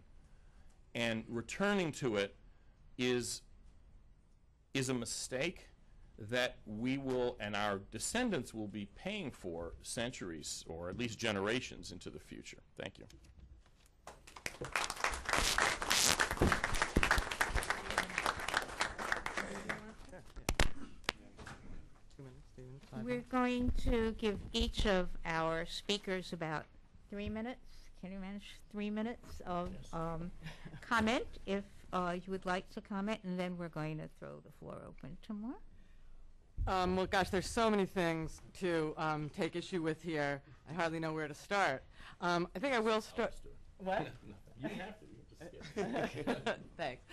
And returning to it is a mistake that we will, and our descendants will be paying for centuries, or at least generations, into the future. Thank you. We're going to give each of our speakers about 3 minutes. Can you manage 3 minutes of comment if you would like to comment, and then we're going to throw the floor open to more. Well, gosh, there's so many things to take issue with here. I hardly know where to start. I think I will start. What? You don't have to. You can just skip. Thanks.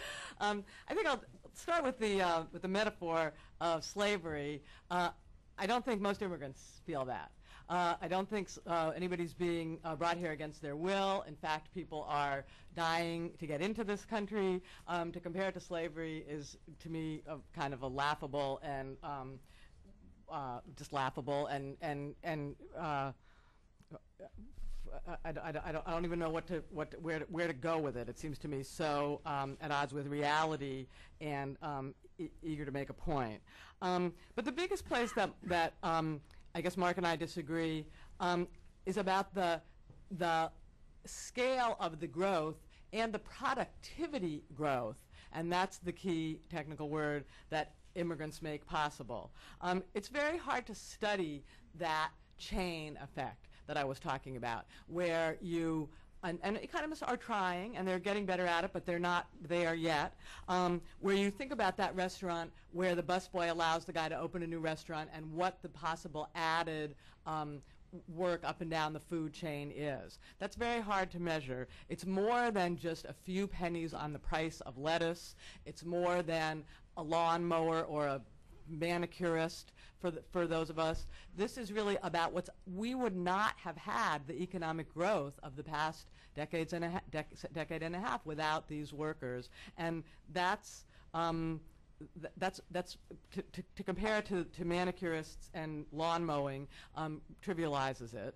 I think I'll start with the metaphor of slavery. I don't think most immigrants feel that. I don't think anybody's being brought here against their will. In fact, people are dying to get into this country. To compare it to slavery is, to me, kind of a laughable and just laughable and I don't even know where to go with it. It seems to me so at odds with reality and eager to make a point. But the biggest place that I guess Mark and I disagree is about the scale of the growth and the productivity growth, and that's the key technical word that immigrants make possible. It's very hard to study that chain effect that I was talking about, where you, and economists are trying, and they're getting better at it, but they're not there yet, where you think about that restaurant where the busboy allows the guy to open a new restaurant and what the possible added work up and down the food chain is. That's very hard to measure. It's more than just a few pennies on the price of lettuce. It's more than a lawnmower or a manicurist for those of us. This is really about we would not have had the economic growth of the past decade and a half without these workers, and that's to compare to manicurists and lawn mowing trivializes it.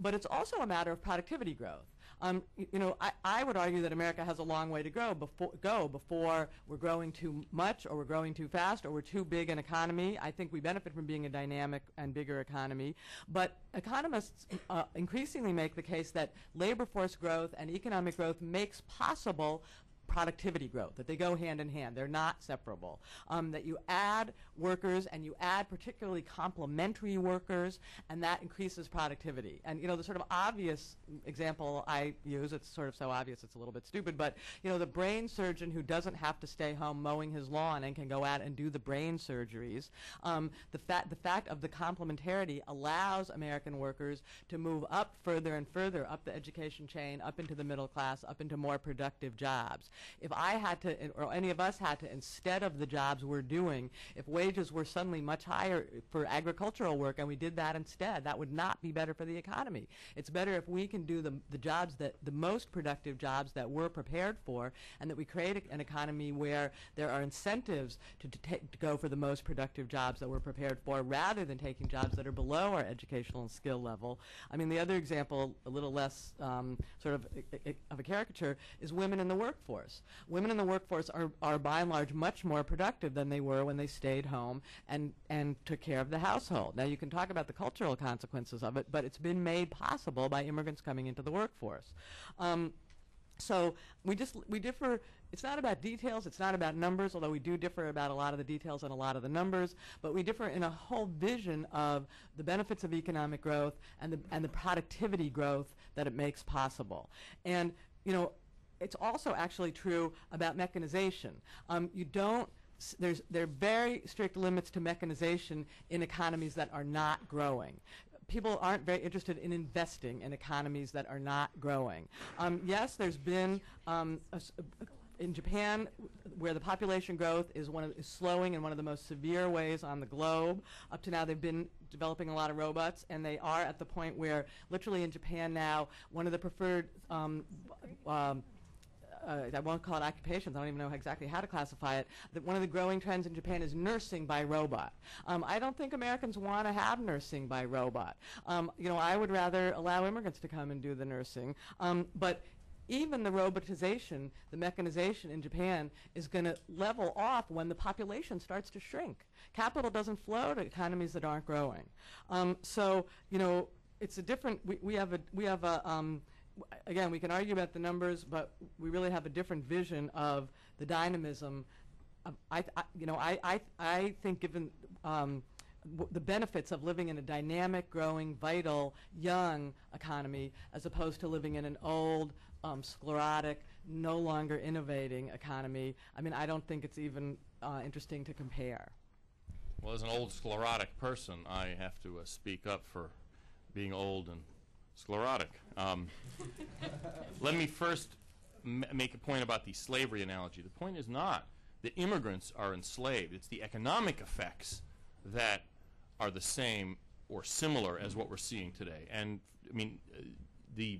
But it's also a matter of productivity growth. I would argue that America has a long way to go before we're growing too much, or we're growing too fast, or we're too big an economy. I think we benefit from being a dynamic and bigger economy. But economists increasingly make the case that labor force growth and economic growth makes possible productivity growth, that they go hand in hand. They're not separable. That you add workers, and you add particularly complementary workers, and that increases productivity. And, the sort of obvious example I use, it's sort of so obvious it's a little bit stupid, but, the brain surgeon who doesn't have to stay home mowing his lawn and can go out and do the brain surgeries, the fact of the complementarity allows American workers to move up further and further up the education chain, up into the middle class, up into more productive jobs. If I had to, or any of us had to, instead of the jobs we're doing, if wages were suddenly much higher for agricultural work and we did that instead, that would not be better for the economy. It's better if we can do the jobs the most productive jobs that we're prepared for, and that we create an economy where there are incentives to go for the most productive jobs that we're prepared for, rather than taking jobs that are below our educational and skill level. I mean, the other example, a little less sort of a caricature, is women in the workforce. Women in the workforce are by and large much more productive than they were when they stayed home and took care of the household. Now, you can talk about the cultural consequences of it, but it's been made possible by immigrants coming into the workforce. So we differ. It's not about details, it's not about numbers, although we do differ about a lot of the details and a lot of the numbers, but we differ in a whole vision of the benefits of economic growth and the productivity growth that it makes possible. And, it's also actually true about mechanization. There are very strict limits to mechanization in economies that are not growing. People aren't very interested in investing in economies that are not growing. Yes, there's been in Japan, where the population growth is slowing in one of the most severe ways on the globe. Up to now, they've been developing a lot of robots, and they are at the point where, literally in Japan now, one of the preferred I won't call it occupations, I don't even know exactly how to classify it, that one of the growing trends in Japan is nursing by robot. I don't think Americans want to have nursing by robot. I would rather allow immigrants to come and do the nursing. But even the robotization, the mechanization in Japan is going to level off when the population starts to shrink. Capital doesn't flow to economies that aren't growing. It's a different, we have a again, we can argue about the numbers, but we really have a different vision of the dynamism. I think, given the benefits of living in a dynamic, growing, vital, young economy, as opposed to living in an old, sclerotic, no longer innovating economy, I don't think it's even interesting to compare. Well, as an old sclerotic person, I have to speak up for being old and sclerotic. Let me first make a point about the slavery analogy. The point is not that immigrants are enslaved. It's the economic effects that are the same or similar as what we're seeing today. And, the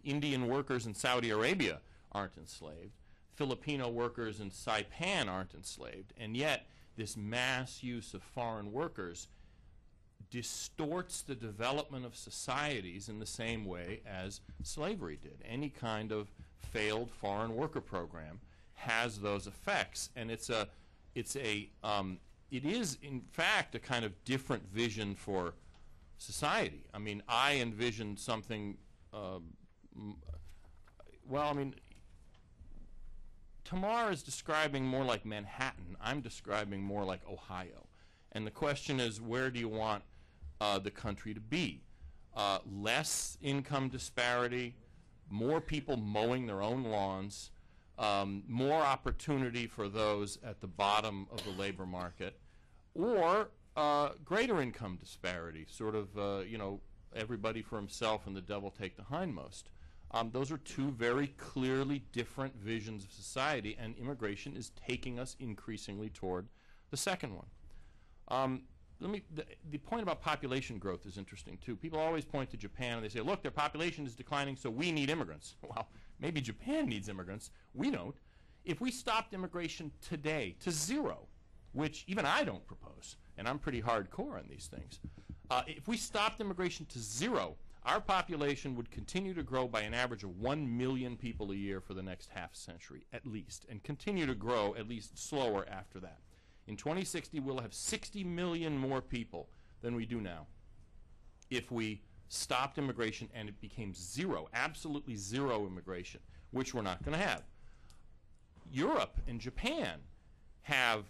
Indian workers in Saudi Arabia aren't enslaved. Filipino workers in Saipan aren't enslaved. And yet, this mass use of foreign workers distorts the development of societies in the same way as slavery did. Any kind of failed foreign worker program has those effects, and it is in fact a kind of different vision for society. I envision something. Tamar is describing more like Manhattan. I'm describing more like Ohio. And the question is, where do you want the country to be? Less income disparity, more people mowing their own lawns, more opportunity for those at the bottom of the labor market, or greater income disparity, sort of, everybody for himself and the devil take the hindmost. Those are two very clearly different visions of society, and immigration is taking us increasingly toward the second one. The point about population growth is interesting, too. People always point to Japan and they say, look, their population is declining, so we need immigrants. Well, maybe Japan needs immigrants. We don't. If we stopped immigration today to zero, which even I don't propose, and I'm pretty hardcore on these things, if we stopped immigration to zero, our population would continue to grow by an average of 1 million people a year for the next half century, at least, and continue to grow at least slower after that. In 2060, we'll have 60 million more people than we do now if we stopped immigration and it became zero, absolutely zero immigration, which we're not going to have. Europe and Japan have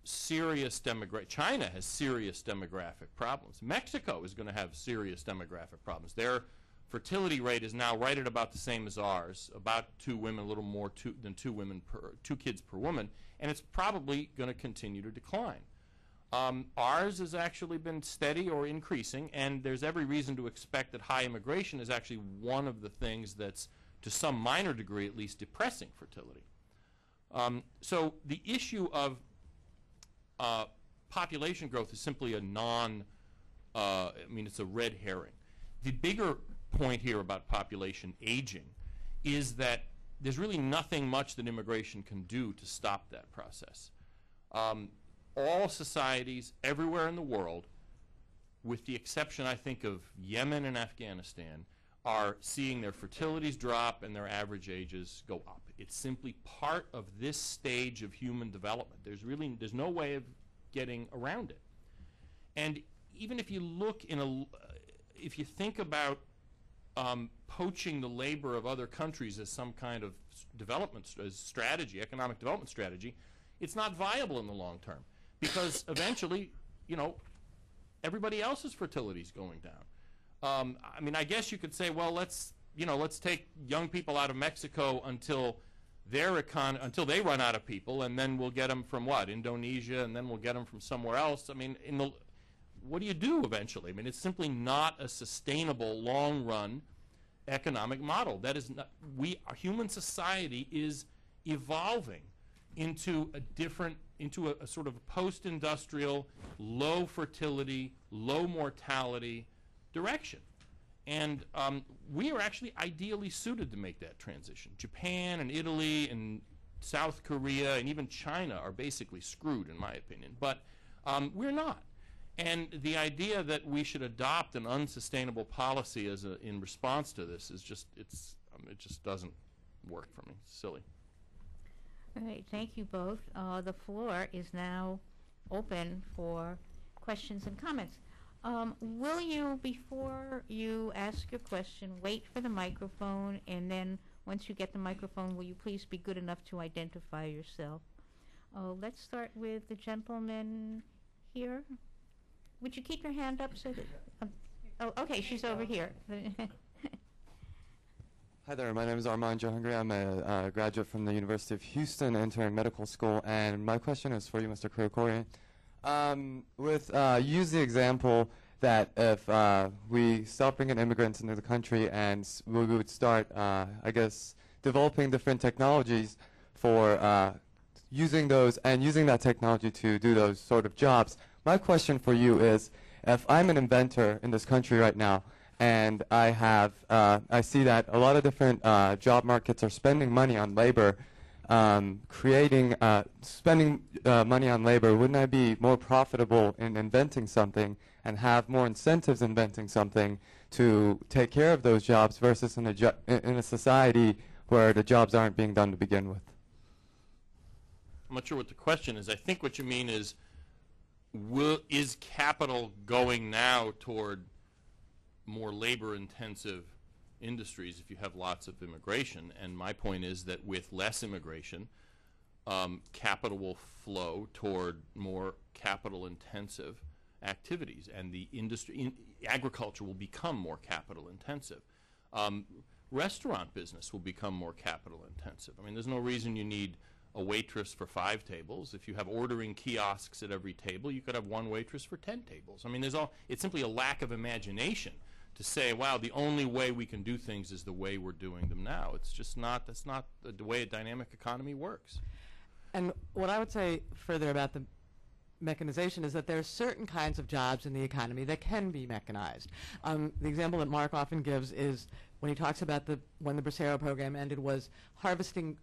serious China has serious demographic problems. Mexico is going to have serious demographic problems. Their fertility rate is now right at about the same as ours, about 2 women, a little more than 2 kids per woman, and it's probably going to continue to decline. Ours has actually been steady or increasing, and there's every reason to expect that high immigration is actually one of the things that's, to some minor degree at least, depressing fertility. So the issue of population growth is simply a it's a red herring. The bigger point here about population aging is that there's really nothing much that immigration can do to stop that process. All societies everywhere in the world, with the exception, I think, of Yemen and Afghanistan, are seeing their fertilities drop and their average ages go up. It's simply part of this stage of human development. There's no way of getting around it. And even if you look if you think about poaching the labor of other countries as some kind of strategy, economic development strategy, it's not viable in the long term, because eventually, everybody else's fertility is going down. I guess you could say, well, let's take young people out of Mexico until they run out of people, and then we'll get them from Indonesia, and then we'll get them from somewhere else. What do you do eventually? It's simply not a sustainable long-run economic model. That is not. Our human society is evolving into a sort of post-industrial, low fertility, low mortality direction. And we are actually ideally suited to make that transition. Japan and Italy and South Korea and even China are basically screwed, in my opinion. But we're not. And the idea that we should adopt an unsustainable policy in response to this is it just doesn't work for me. It's silly. All right, thank you both. The floor is now open for questions and comments. Will you, before you ask your question, wait for the microphone, and then once you get the microphone, will you please be good enough to identify yourself? Let's start with the gentleman here. Would you keep your hand up so that... okay, she's over here. Hi there, my name is Armand Johangri. I'm a graduate from the University of Houston, entering medical school, and my question is for you, Mr. Krikorian. Use the example that if we stop bringing immigrants into the country and we would start, developing different technologies for using that technology to do those sort of jobs. My question for you is, if I'm an inventor in this country right now, and I see that a lot of different job markets are spending money on labor, spending money on labor, wouldn't I be more profitable in inventing something and have more incentives inventing something to take care of those jobs versus in a society where the jobs aren't being done to begin with? I'm not sure what the question is. I think what you mean is, is capital going now toward more labor-intensive industries if you have lots of immigration? And my point is that with less immigration, capital will flow toward more capital-intensive activities, and the agriculture will become more capital-intensive. Restaurant business will become more capital-intensive. There's no reason you need a waitress for 5 tables. If you have ordering kiosks at every table, you could have one waitress for 10 tables. It's simply a lack of imagination to say, wow, the only way we can do things is the way we're doing them now. That's not the way a dynamic economy works. And what I would say further about the mechanization is that there are certain kinds of jobs in the economy that can be mechanized. The example that Mark often gives is when he talks about when the Bracero program ended, was harvesting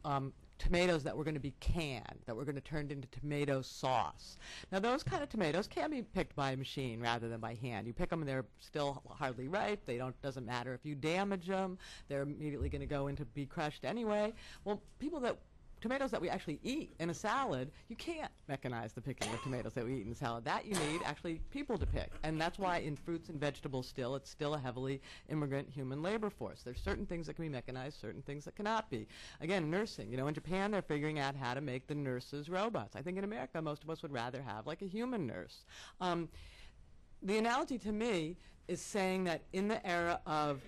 tomatoes that were going to be canned, that were going to turn into tomato sauce. Now, those kind of tomatoes can be picked by a machine rather than by hand. You pick them and they're still hardly ripe. Doesn't matter if you damage them. They're immediately going to go into be crushed anyway. Well, people that tomatoes that we actually eat in a salad, you can't mechanize the picking of tomatoes that we eat in a salad. That you need actually people to pick. And that's why in fruits and vegetables still, it's still a heavily immigrant human labor force. There's certain things that can be mechanized, certain things that cannot be. Again, nursing. You know, in Japan, they're figuring out how to make the nurses robots. I think in America, most of us would rather have like a human nurse. The analogy to me is saying that in the era of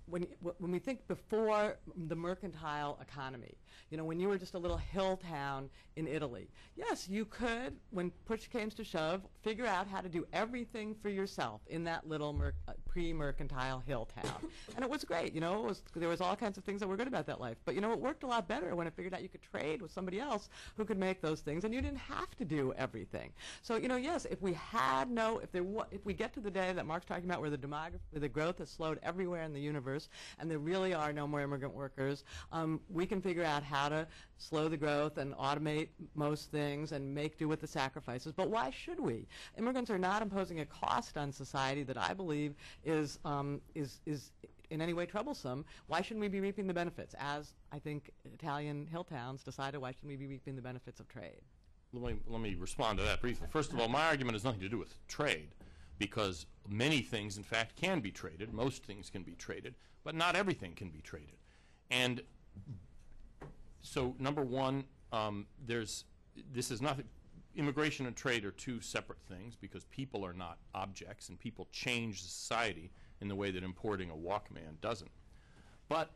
when we think before the mercantile economy, you know, when you were just a little hill town in Italy, yes, you could, when push came to shove, figure out how to do everything for yourself in that little pre-mercantile hill town. And it was great, you know, there was all kinds of things that were good about that life. But, you know, it worked a lot better when it figured out you could trade with somebody else who could make those things, and you didn't have to do everything. So, you know, yes, if we had if we get to the day that Mark's talking about where the growth has slowed everywhere in the universe, and there really are no more immigrant workers, we can figure out how to slow the growth and automate most things and make do with the sacrifices. But why should we? Immigrants are not imposing a cost on society that I believe is in any way troublesome. Why shouldn't we be reaping the benefits? As I think Italian hill towns decided, why shouldn't we be reaping the benefits of trade? Let me respond to that briefly. First of all, my argument has nothing to do with trade, because many things, in fact, can be traded. Most things can be traded, but not everything can be traded. And so, number one, this is not, immigration and trade are two separate things, because people are not objects, and people change society in the way that importing a Walkman doesn't. But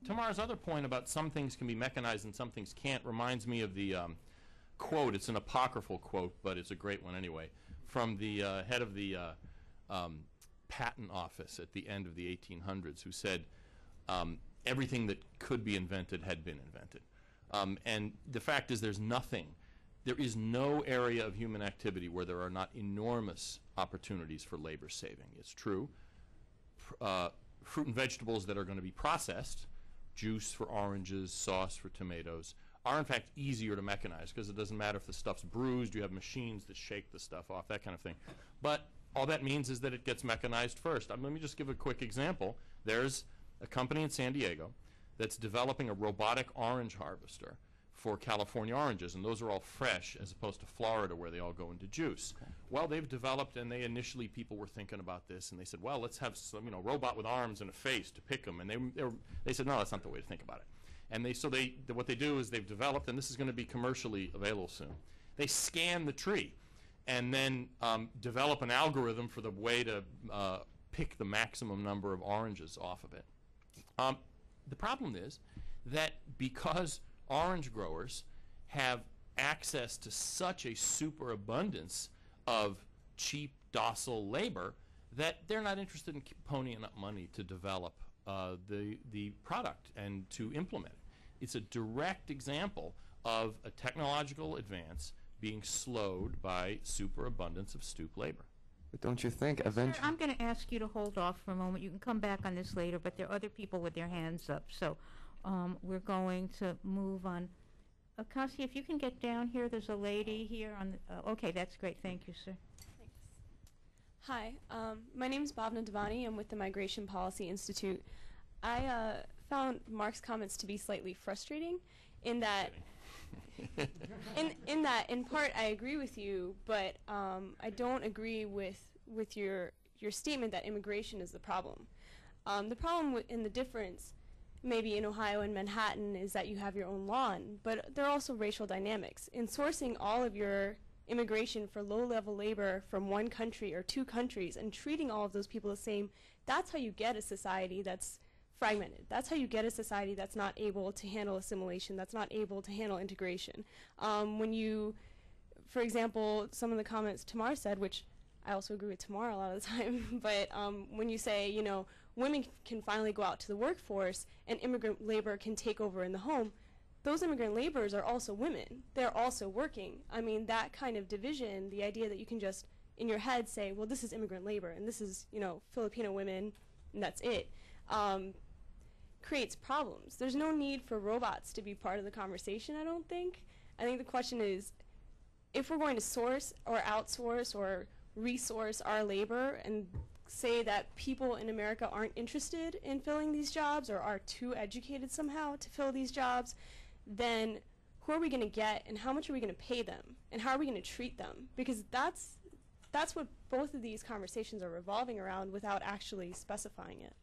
Tamar's other point about some things can be mechanized and some things can't reminds me of the quote. It's an apocryphal quote, but it's a great one anyway, from the head of the patent office at the end of the 1800s, who said everything that could be invented had been invented. And the fact is, there is no area of human activity where there are not enormous opportunities for labor saving. It's true. Fruit and vegetables that are going to be processed, juice for oranges, sauce for tomatoes, are in fact easier to mechanize, because it doesn't matter if the stuff's bruised, you have machines that shake the stuff off, that kind of thing. But all that means is that it gets mechanized first. Let me just give a quick example. There's a company in San Diego that's developing a robotic orange harvester for California oranges, and those are all fresh as opposed to Florida where they all go into juice. Okay. Well, they've developed, and initially people were thinking about this, and they said, well, let's have some, robot with arms and a face to pick them, and they said, no, that's not the way to think about it. And what they do is they've developed, and this is going to be commercially available soon, they scan the tree and then develop an algorithm for the way to pick the maximum number of oranges off of it. The problem is that because orange growers have access to such a superabundance of cheap, docile labor, that they're not interested in ponying up money to develop the product and to implement it. It's a direct example of a technological advance being slowed by superabundance of stoop labor. But don't you think eventually... I'm going to ask you to hold off for a moment. You can come back on this later, but there are other people with their hands up. So we're going to move on. Kasi, if you can get down here, there's a lady here on the... okay, that's great. Thank you, sir. Thanks. Hi, my name is Bhavna Devani. I'm with the Migration Policy Institute. I found Mark's comments to be slightly frustrating in that... in part I agree with you, but I don't agree with your statement that immigration is the problem. The problem in the difference maybe in Ohio and Manhattan is that you have your own lawn, but there are also racial dynamics. In sourcing all of your immigration for low-level labor from one country or two countries and treating all of those people the same, that's how you get a society that's fragmented. That's how you get a society that's not able to handle assimilation, that's not able to handle integration. When you, for example, some of the comments Tamar said, which I also agree with Tamar a lot of the time, but when you say, women can finally go out to the workforce and immigrant labor can take over in the home, those immigrant laborers are also women. They're also working. I mean, that kind of division, the idea that you can just, in your head, say, well, this is immigrant labor, and this is, Filipino women, and that's it, creates problems. There's no need for robots to be part of the conversation, I don't think. I think the question is, if we're going to source or outsource or resource our labor and say that people in America aren't interested in filling these jobs or are too educated somehow to fill these jobs, then who are we going to get and how much are we going to pay them and how are we going to treat them? Because that's what both of these conversations are revolving around without actually specifying it.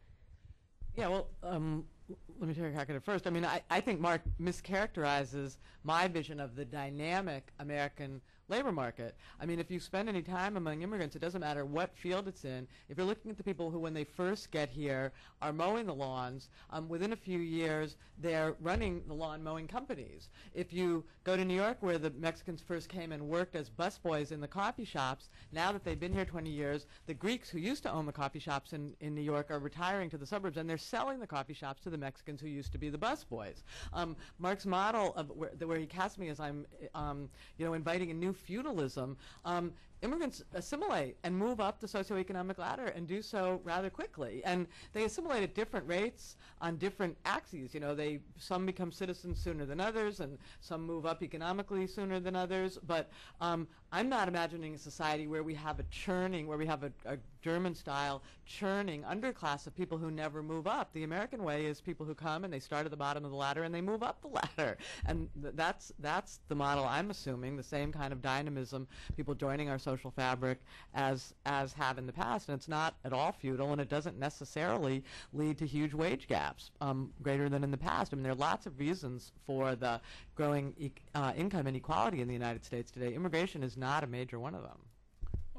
Yeah, well, let me take a crack at it first. I mean, I think Mark mischaracterizes my vision of the dynamic American labor market. I mean, if you spend any time among immigrants, it doesn't matter what field it's in. If you're looking at the people who, when they first get here, are mowing the lawns, within a few years, they're running the lawn mowing companies. If you go to New York, where the Mexicans first came and worked as busboys in the coffee shops, now that they've been here 20 years, the Greeks who used to own the coffee shops in New York are retiring to the suburbs, and they're selling the coffee shops to the Mexicans who used to be the busboys. Mark's model of where he casts me as I'm, inviting a new feudalism. Immigrants assimilate and move up the socioeconomic ladder and do so rather quickly. And they assimilate at different rates on different axes. Some become citizens sooner than others, and some move up economically sooner than others. But I'm not imagining a society where we have a churning, where we have a German-style churning underclass of people who never move up. The American way is people who come and they start at the bottom of the ladder and they move up the ladder. And that's the model I'm assuming, the same kind of dynamism, people joining our social fabric as have in the past. And it's not at all feudal, and it doesn't necessarily lead to huge wage gaps greater than in the past. I mean, there are lots of reasons for the growing income inequality in the United States today. Immigration is not a major one of them.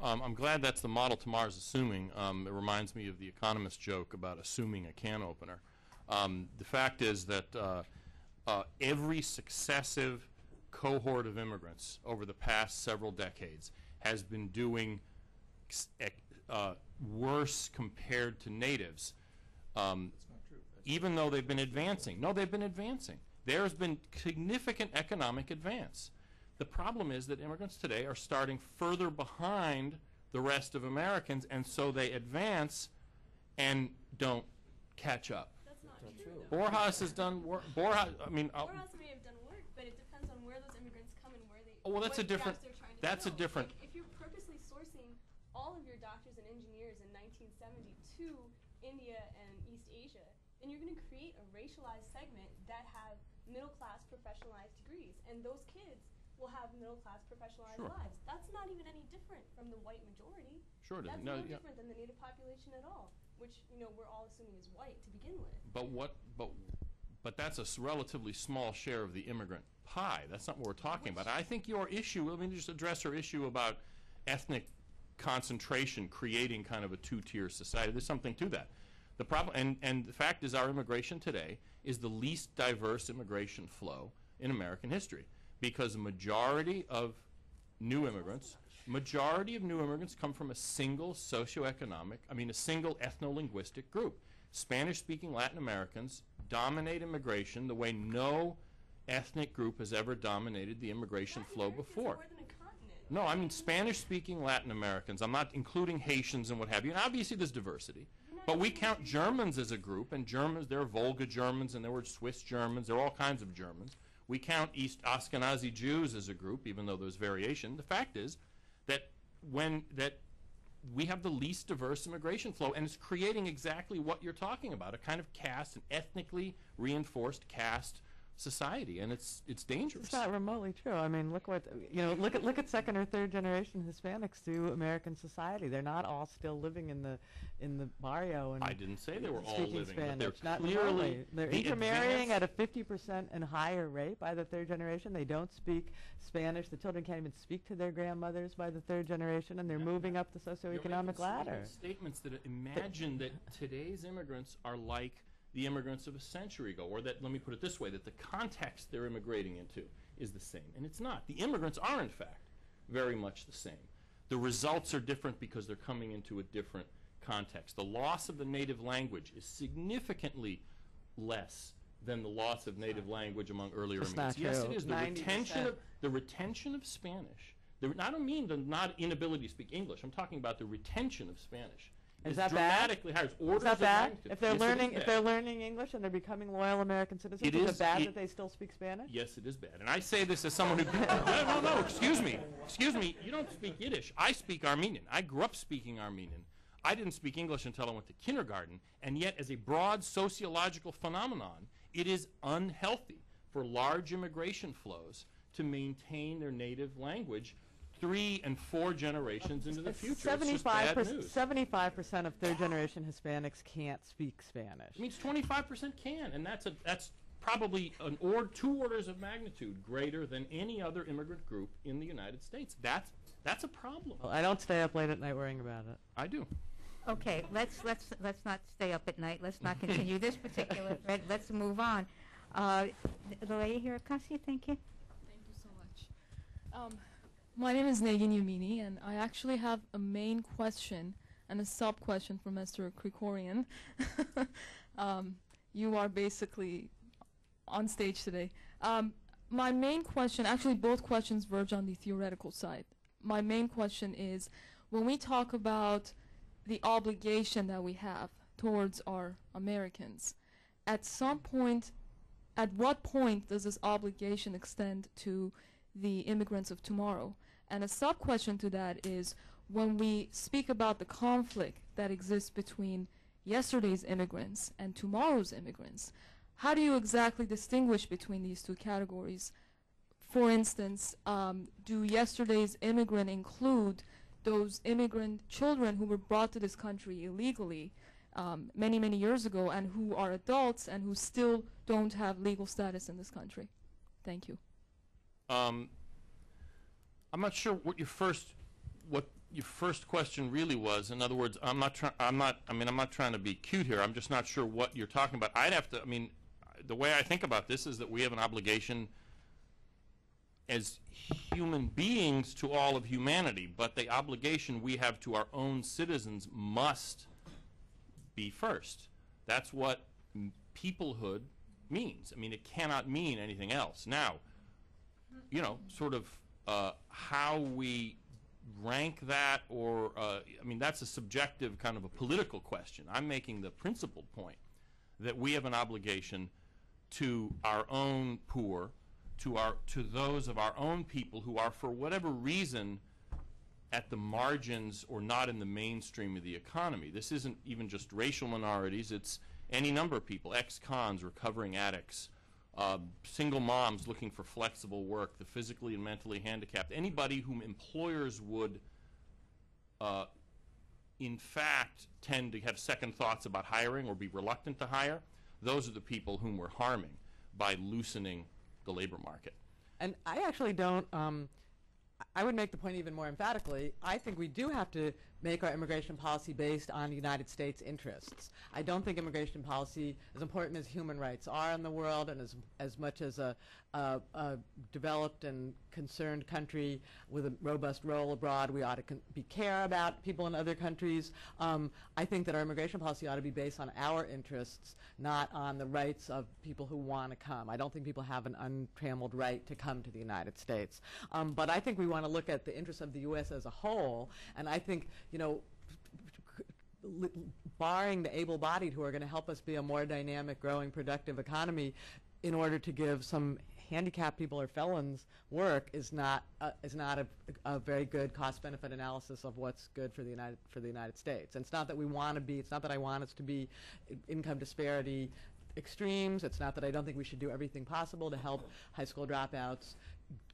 I'm glad that's the model Tamar is assuming. It reminds me of the Economist joke about assuming a can opener. The fact is that every successive cohort of immigrants over the past several decades has been doing worse compared to natives. That's not true. Even though they've been advancing. No, they've been advancing. There's been significant economic advance. The problem is that immigrants today are starting further behind the rest of Americans, and so they advance and don't catch up. That's not true. Borjas has done work. Borjas may have done work, but it depends on where those immigrants come and where they. Oh, well, that's a different. That's a different. Like if you're purposely sourcing all of your doctors and engineers in 1970 to India and East Asia, then you're going to create a racialized segment that have middle-class professionalized degrees, and those kids will have middle-class professionalized lives. That's not even any different from the white majority. Sure, that's no different than the native population at all, which we're all assuming is white to begin with. But that's a relatively small share of the immigrant pie. That's not what we're talking about. I think your issue. Let me just address your issue about ethnic concentration creating kind of a two-tier society. There's something to that. The problem, and the fact is, our immigration today is the least diverse immigration flow in American history, because a majority of new immigrants come from a single socioeconomic, a single ethno-linguistic group. Spanish-speaking Latin Americans dominate immigration the way no ethnic group has ever dominated the immigration flow before. No, I mean Spanish-speaking Latin Americans. I'm not including Haitians and what have you. And obviously there's diversity. But we count Germans as a group, and Germans, there are Volga Germans, and there were Swiss Germans. There are all kinds of Germans. We count East Ashkenazi Jews as a group, even though there's variation. The fact is that we have the least diverse immigration flow, and it's creating exactly what you're talking about, a kind of caste, an ethnically reinforced caste society, and it's dangerous. It's not remotely true. I mean, look at second or third generation Hispanics to American society. They're not all still living in the barrio and I didn't say they were all speaking living, Spanish. but They're intermarrying at a 50% and higher rate by the third generation. They don't speak Spanish. The children can't even speak to their grandmothers by the third generation, and they're moving up the socioeconomic ladder. Statements that imagine that today's immigrants are like the immigrants of a century ago, or that, let me put it this way, that the context they're immigrating into is the same. And it's not. The immigrants are, in fact, very much the same. The results are different because they're coming into a different context. The loss of the native language is significantly less than the loss of native language among earlier immigrants. Yes, it is. The retention of Spanish. I don't mean the not inability to speak English. I'm talking about the retention of Spanish. Is that bad? Is that bad? If they're learning English and they're becoming loyal American citizens, is it bad that they still speak Spanish? Yes, it is bad. And I say this as someone who no, excuse me. You don't speak Yiddish. I speak Armenian. I grew up speaking Armenian. I didn't speak English until I went to kindergarten, and yet as a broad sociological phenomenon, it is unhealthy for large immigration flows to maintain their native language 3 and 4 generations into the future. It's just bad news. 75% of third-generation Hispanics can't speak Spanish. It means 25% can, and that's probably 2 orders of magnitude greater than any other immigrant group in the United States. That's a problem. Well, I don't stay up late at night worrying about it. I do. Okay, let's not stay up at night. Let's not continue this particular thread. Let's move on. The lady here at Kasi, thank you. Thank you so much. My name is Negin Yumini, and I actually have a main question and a sub-question for Mr. Krikorian. You are basically on stage today. My main question, actually both questions verge on the theoretical side. My main question is, when we talk about the obligation that we have towards our Americans, at what point does this obligation extend to the immigrants of tomorrow? And a sub-question to that is, when we speak about the conflict that exists between yesterday's immigrants and tomorrow's immigrants, how do you exactly distinguish between these two categories? For instance, do yesterday's immigrant include those immigrant children who were brought to this country illegally many, many years ago and who are adults and who still don't have legal status in this country? Thank you. I'm not sure what your first question really was. In other words, I'm not trying to be cute here. I'm just not sure what you're talking about. The way I think about this is that we have an obligation as human beings to all of humanity, but the obligation we have to our own citizens must be first. That's what peoplehood means. It cannot mean anything else. Now, how we rank that, or that's a subjective kind of a political question. I'm making the principled point that we have an obligation to our own poor, to those of our own people who are, for whatever reason, at the margins or not in the mainstream of the economy. This isn't even just racial minorities. It's any number of people, ex-cons, recovering addicts, single moms looking for flexible work, the physically and mentally handicapped, anybody whom employers would, in fact, tend to have second thoughts about hiring or be reluctant to hire. Those are the people whom we're harming by loosening the labor market. And I actually don't, I would make the point even more emphatically. I think we do have to make our immigration policy based on United States interests. I don't think immigration policy, as important as human rights are in the world, and as much as a developed and concerned country with a robust role abroad, we ought to care about people in other countries. I think that our immigration policy ought to be based on our interests, not on the rights of people who want to come. I don't think people have an untrammeled right to come to the United States. But I think we want to look at the interests of the U.S. as a whole, and I think, barring the able-bodied who are going to help us be a more dynamic, growing, productive economy, in order to give some handicapped people or felons work is not a very good cost-benefit analysis of what's good for the United States. And it's not that we want to be. It's not that I want us to be income disparity extremes. It's not that I don't think we should do everything possible to help high school dropouts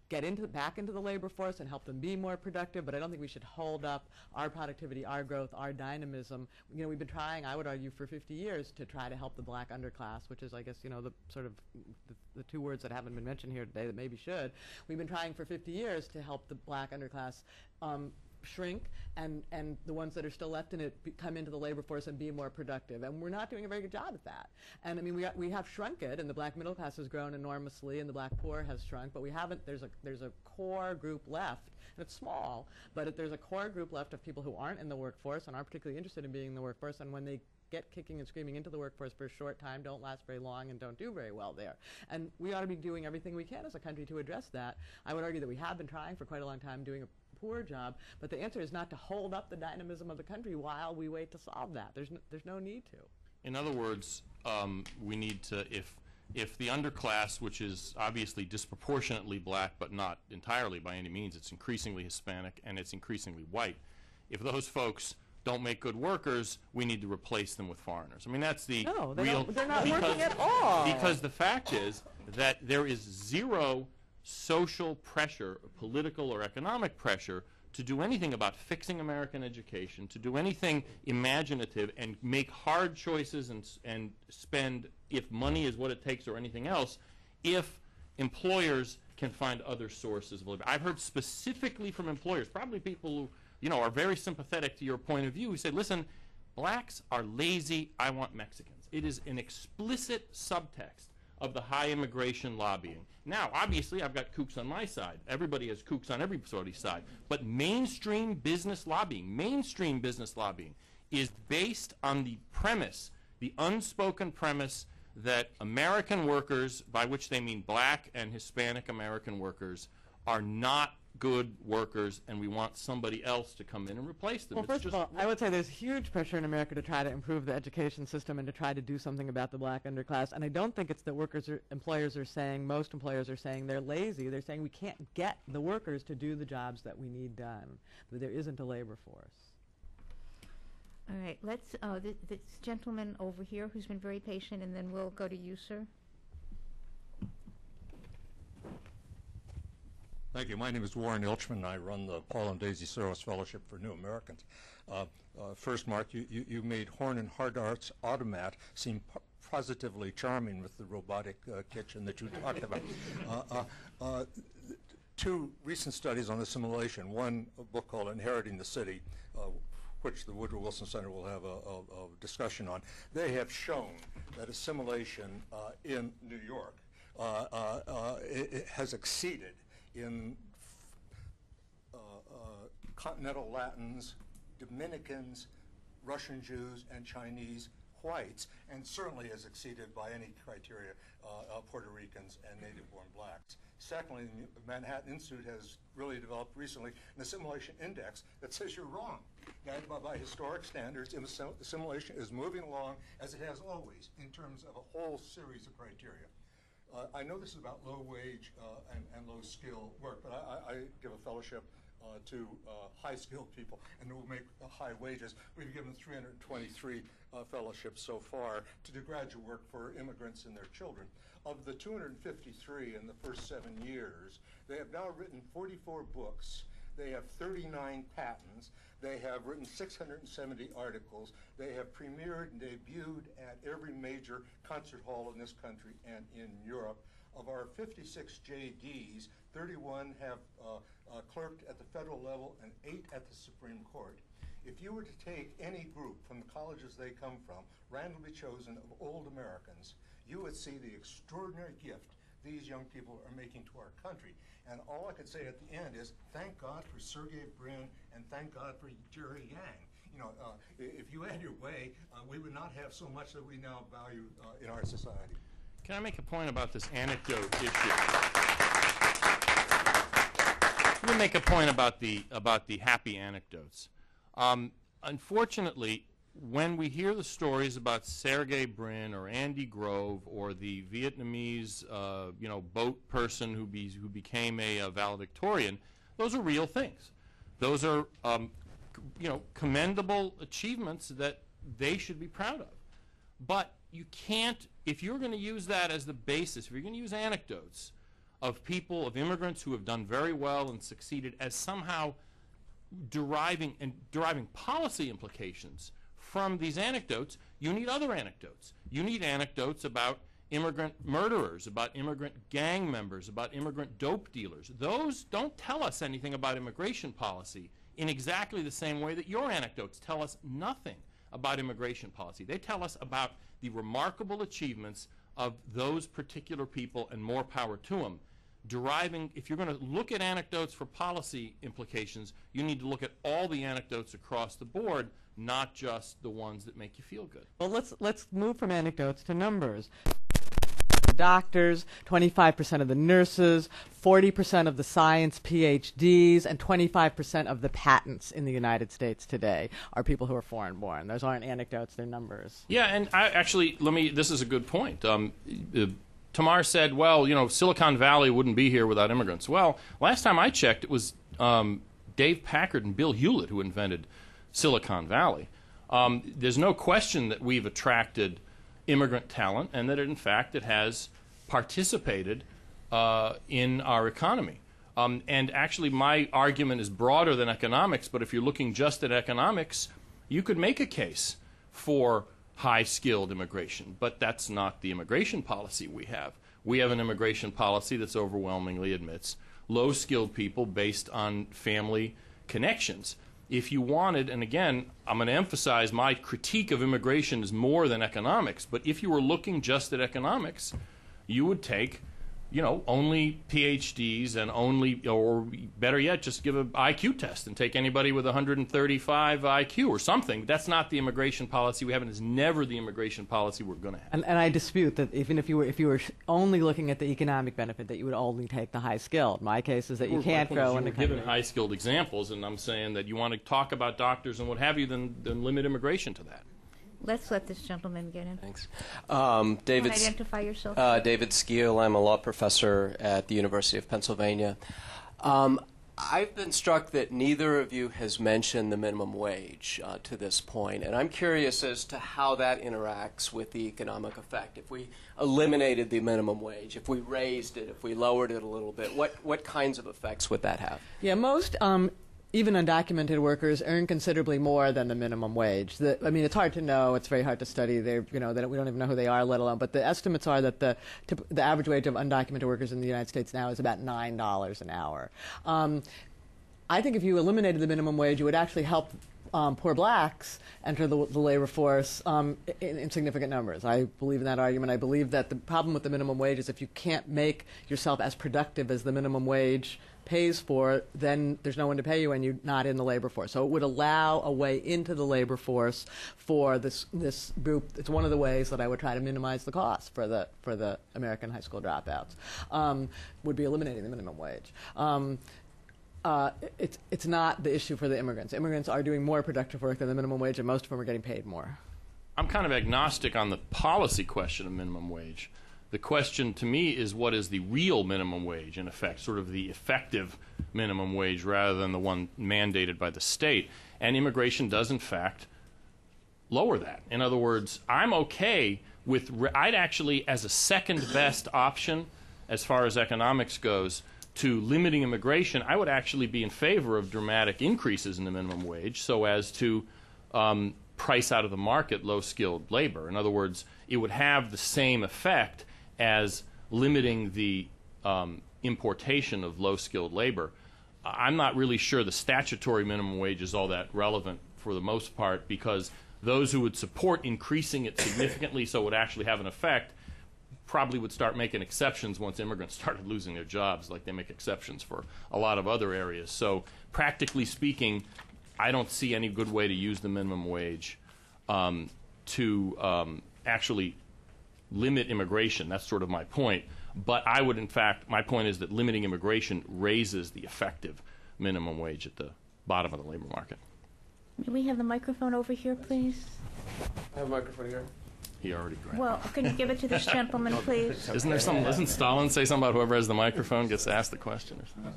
get back into the labor force and help them be more productive, but I don't think we should hold up our productivity, our growth, our dynamism. We've been trying, I would argue, for 50 years to try to help the black underclass, which is, I guess, the sort of the two words that haven't been mentioned here today that maybe should. We've been trying for 50 years to help the black underclass shrink, and the ones that are still left in it come into the labor force and be more productive. And we're not doing a very good job at that. And we have shrunk it, and the black middle class has grown enormously, and the black poor has shrunk, but we haven't. There's a core group left, and it's small, but there's a core group left of people who aren't in the workforce and aren't particularly interested in being in the workforce, and when they get kicking and screaming into the workforce for a short time, don't last very long, and don't do very well there. And we ought to be doing everything we can as a country to address that. I would argue that we have been trying for quite a long time, doing a poor job, but the answer is not to hold up the dynamism of the country while we wait to solve that. There's no need to. In other words, we need to, if the underclass, which is obviously disproportionately black, but not entirely by any means, it's increasingly Hispanic and it's increasingly white, if those folks don't make good workers, we need to replace them with foreigners. I mean, that's the No, real... they're not working at all. Because the fact is that there is zero social pressure, political or economic pressure, to do anything about fixing American education, to do anything imaginative and make hard choices and spend, if money is what it takes or anything else, if employers can find other sources of living. I've heard specifically from employers, probably people who are very sympathetic to your point of view, who say, listen, blacks are lazy, I want Mexicans. It is an explicit subtext of the high immigration lobbying. Now, obviously, I've got kooks on my side. Everybody has kooks on everybody's side. But mainstream business lobbying is based on the premise, the unspoken premise, that American workers, by which they mean black and Hispanic American workers, are not good workers, and we want somebody else to come in and replace them. Well, first of all, I would say there's huge pressure in America to try to improve the education system and to try to do something about the black underclass. And I don't think it's that employers are saying, most employers are saying they're lazy. They're saying we can't get the workers to do the jobs that we need done. There isn't a labor force. All right, let's, this gentleman over here who's been very patient, and then we'll go to you, sir. Thank you. My name is Warren Ilchman. I run the Paul and Daisy Soros Fellowship for New Americans. First, Mark, you made Horn and Hardart's Automat seem positively charming with the robotic kitchen that you talked about. Two recent studies on assimilation. One, a book called Inheriting the City, which the Woodrow Wilson Center will have a discussion on. They have shown that assimilation in New York it has exceeded in continental Latins, Dominicans, Russian Jews, and Chinese whites, and certainly has exceeded by any criteria Puerto Ricans and native-born blacks. Secondly, the Manhattan Institute has really developed recently an assimilation index that says you're wrong. That by historic standards, assimilation is moving along as it has always in terms of a whole series of criteria. I know this is about low wage and low skill work, but I give a fellowship to high skilled people and who will make high wages. We've given 323 fellowships so far to do graduate work for immigrants and their children. Of the 253 in the first 7 years, they have now written 44 books. They have 39 patents. They have written 670 articles. They have premiered and debuted at every major concert hall in this country and in Europe. Of our 56 JDs, 31 have clerked at the federal level and 8 at the Supreme Court. If you were to take any group from the colleges they come from, randomly chosen of old Americans, you would see the extraordinary gift these young people are making to our country. And all I could say at the end is, thank God for Sergey Brin and thank God for Jerry Yang. You know, if you had your way, we would not have so much that we now value in our society. Can I make a point about this anecdote issue? Let me make a point about the happy anecdotes. Unfortunately, when we hear the stories about Sergey Brin or Andy Grove or the Vietnamese, boat person who became a valedictorian, those are real things. Those are, commendable achievements that they should be proud of. But you can't, if you're going to use that as the basis, if you're going to use anecdotes of people, of immigrants who have done very well and succeeded as somehow deriving policy implications from these anecdotes, you need other anecdotes. You need anecdotes about immigrant murderers, about immigrant gang members, about immigrant dope dealers. Those don't tell us anything about immigration policy in exactly the same way that your anecdotes tell us nothing about immigration policy. They tell us about the remarkable achievements of those particular people, and more power to them. If you're going to look at anecdotes for policy implications, you need to look at all the anecdotes across the board, not just the ones that make you feel good. Well, let's move from anecdotes to numbers. Doctors, 25% of the nurses, 40% of the science PhDs, and 25% of the patents in the United States today are people who are foreign-born. Those aren't anecdotes, they're numbers. Yeah, and this is a good point. Tamar said, well, Silicon Valley wouldn't be here without immigrants. Well, last time I checked, it was Dave Packard and Bill Hewlett who invented Silicon Valley. There's no question that we've attracted immigrant talent and that, in fact, it has participated in our economy. And actually, my argument is broader than economics, but if you're looking just at economics, you could make a case for high-skilled immigration, but that's not the immigration policy we have. We have an immigration policy that's overwhelmingly admits low-skilled people based on family connections. If you wanted, and again, I'm going to emphasize my critique of immigration is more than economics, but if you were looking just at economics, you would take, only PhDs and only, or better yet, just give an IQ test and take anybody with 135 IQ or something. That's not the immigration policy we have, and it's never the immigration policy we're going to have. And I dispute that even if you were only looking at the economic benefit, that you would only take the high skilled. My case is that you can't go in the country. Given high skilled examples, and I'm saying that you want to talk about doctors and what have you, then limit immigration to that. Let's let this gentleman get in. Thanks. David, identify yourself. David Skeel. I'm a law professor at the University of Pennsylvania. I've been struck that neither of you has mentioned the minimum wage to this point, and I'm curious as to how that interacts with the economic effect. If we eliminated the minimum wage, if we raised it, if we lowered it a little bit, what kinds of effects would that have? Yeah, most even undocumented workers earn considerably more than the minimum wage. It's hard to know. It's very hard to study. We don't even know who they are, let alone. But the estimates are that the average wage of undocumented workers in the United States now is about $9 an hour. I think if you eliminated the minimum wage, it would actually help poor blacks enter the labor force in significant numbers. I believe in that argument. I believe that the problem with the minimum wage is if you can't make yourself as productive as the minimum wage pays for, then there's no one to pay you and you're not in the labor force. So it would allow a way into the labor force for this group. It's one of the ways that I would try to minimize the cost for the American high school dropouts, would be eliminating the minimum wage. It's not the issue for the immigrants. Immigrants are doing more productive work than the minimum wage, and most of them are getting paid more. I'm kind of agnostic on the policy question of minimum wage. The question to me is, what is the real minimum wage, in effect, sort of the effective minimum wage rather than the one mandated by the state. And immigration does, in fact, lower that. In other words, I'm okay with, I'd actually, as a second best option as far as economics goes, to limiting immigration, I would actually be in favor of dramatic increases in the minimum wage so as to price out of the market low-skilled labor. In other words, it would have the same effect as limiting the importation of low-skilled labor. I'm not really sure the statutory minimum wage is all that relevant for the most part, because those who would support increasing it significantly so it would actually have an effect probably would start making exceptions once immigrants started losing their jobs, like they make exceptions for a lot of other areas. So practically speaking, I don't see any good way to use the minimum wage to actually limit immigration. That's sort of my point. But I would, in fact, my point is that limiting immigration raises the effective minimum wage at the bottom of the labor market. May we have the microphone over here, please? I have a microphone here. He already grabbed. Well, can you give it to this gentleman, please? Isn't there some? Doesn't Stalin say something about whoever has the microphone gets asked the question or something?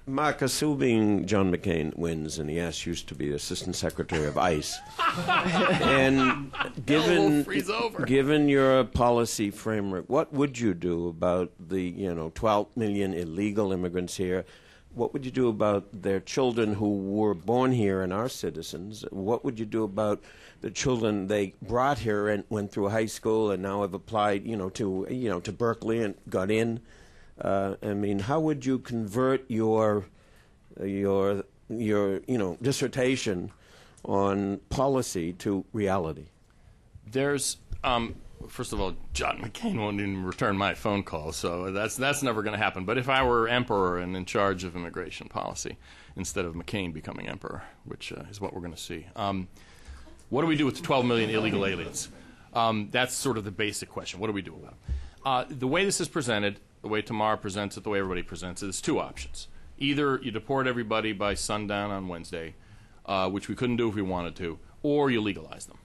Mark, assuming John McCain wins and he asks you to be Assistant Secretary of ICE, and given your policy framework, what would you do about the 12 million illegal immigrants here? What would you do about their children who were born here and are citizens? What would you do about the children they brought here and went through high school and now have applied, to Berkeley and got in? How would you convert your dissertation on policy to reality? There's first of all, John McCain won't even return my phone call, so that's never going to happen. But if I were emperor and in charge of immigration policy instead of McCain becoming emperor, which is what we're going to see, what do we do with the 12 million illegal aliens? That's sort of the basic question. What do we do about it? The way this is presented, the way Tamar presents it, the way everybody presents it, is two options. Either you deport everybody by sundown on Wednesday, which we couldn't do if we wanted to, or you legalize them.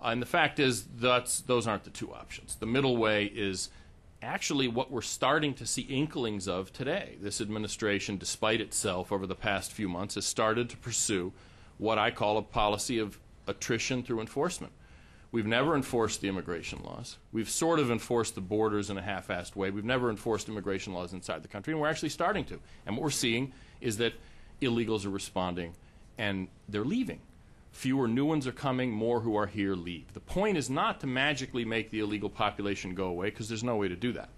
And the fact is, those aren't the two options. The middle way is actually what we're starting to see inklings of today. This administration, despite itself over the past few months, has started to pursue what I call a policy of attrition through enforcement. We've never enforced the immigration laws. We've sort of enforced the borders in a half-assed way. We've never enforced immigration laws inside the country, and we're actually starting to. And what we're seeing is that illegals are responding, and they're leaving. Fewer new ones are coming, more who are here leave. The point is not to magically make the illegal population go away, because there's no way to do that.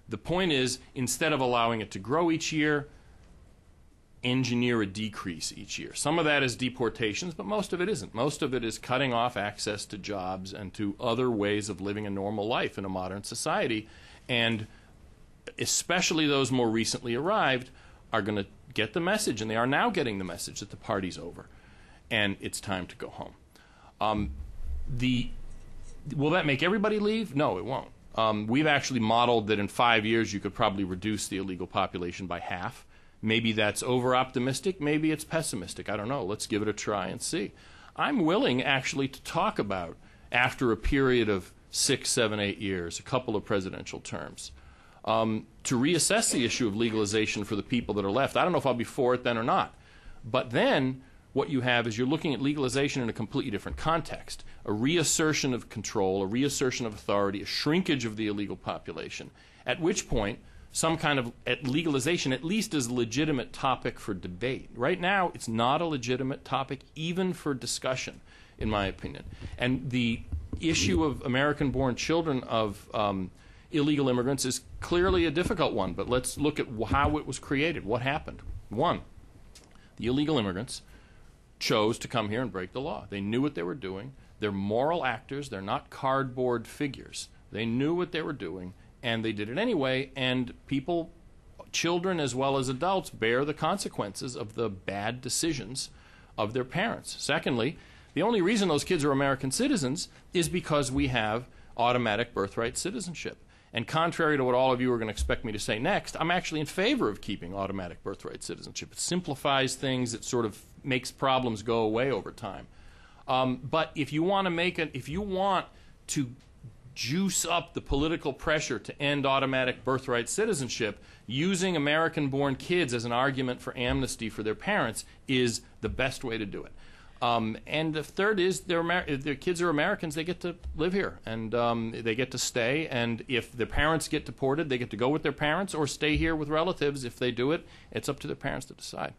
The point is, instead of allowing it to grow each year, engineer a decrease each year. Some of that is deportations, but most of it isn't. Most of it is cutting off access to jobs and to other ways of living a normal life in a modern society. And especially those more recently arrived are going to get the message, and they are now getting the message that the party's over and it's time to go home. Will that make everybody leave? No, it won't. We've actually modeled that in 5 years you could probably reduce the illegal population by half. Maybe that's over-optimistic. Maybe it's pessimistic. I don't know. Let's give it a try and see. I'm willing actually to talk about, after a period of 6, 7, 8 years, a couple of presidential terms, to reassess the issue of legalization for the people that are left. I don't know if I'll be for it then or not. But then what you have is you're looking at legalization in a completely different context, a reassertion of control, a reassertion of authority, a shrinkage of the illegal population, at which point some kind of legalization at least is a legitimate topic for debate. Right now, it's not a legitimate topic even for discussion, in my opinion. And the issue of American-born children of illegal immigrants is clearly a difficult one, but let's look at how it was created, what happened. One, the illegal immigrants chose to come here and break the law. They knew what they were doing. They're moral actors. They're not cardboard figures. They knew what they were doing, and they did it anyway, and people, children as well as adults, bear the consequences of the bad decisions of their parents. Secondly, the only reason those kids are American citizens is because we have automatic birthright citizenship. And contrary to what all of you are going to expect me to say next, I'm actually in favor of keeping automatic birthright citizenship. It simplifies things. It sort of makes problems go away over time. But if you want to juice up the political pressure to end automatic birthright citizenship, using American-born kids as an argument for amnesty for their parents is the best way to do it. And the third is if their kids are Americans, they get to live here, and they get to stay. And if their parents get deported, they get to go with their parents or stay here with relatives. If they do it, it's up to their parents to decide.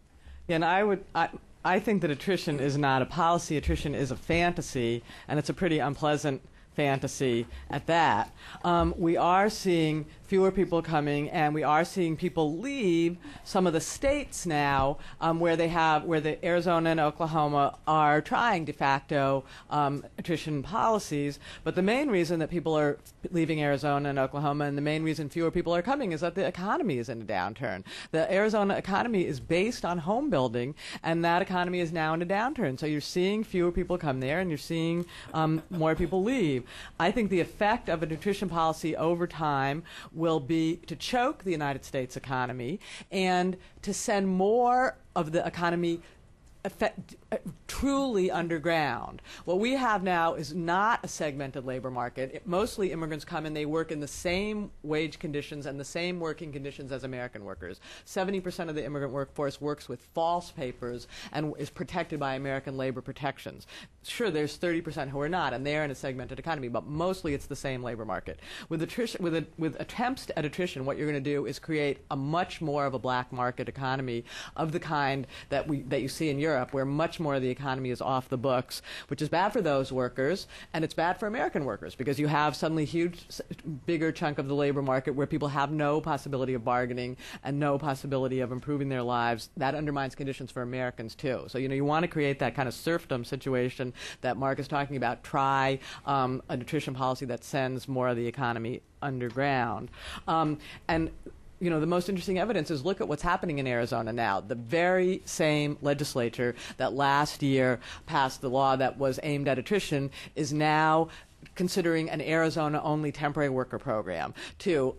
Yeah, and I think that attrition is not a policy. Attrition is a fantasy, and it's a pretty unpleasant fantasy at that. We are seeing fewer people coming, and we are seeing people leave some of the states now where the Arizona and Oklahoma are trying de facto attrition policies. But the main reason that people are leaving Arizona and Oklahoma, and the main reason fewer people are coming, is that the economy is in a downturn. The Arizona economy is based on home building, and that economy is now in a downturn. So you're seeing fewer people come there, and you're seeing more people leave. I think the effect of an attrition policy over time will be to choke the United States economy and to send more of the economy truly underground. What we have now is not a segmented labor market. Mostly immigrants come and they work in the same wage conditions and the same working conditions as American workers. 70% of the immigrant workforce works with false papers and is protected by American labor protections. Sure, there's 30% who are not, and they're in a segmented economy, but mostly it's the same labor market. With attempts at attrition, what you're going to do is create a much more of a black market economy of the kind that you see in Europe, where much more of the economy is off the books, which is bad for those workers, and it's bad for American workers, because you have suddenly bigger chunk of the labor market where people have no possibility of bargaining and no possibility of improving their lives. That undermines conditions for Americans too. So you want to create that kind of serfdom situation that Mark is talking about. Try an attrition policy that sends more of the economy underground. The most interesting evidence is look at what's happening in Arizona now. The very same legislature that last year passed the law that was aimed at attrition is now considering an Arizona-only temporary worker program to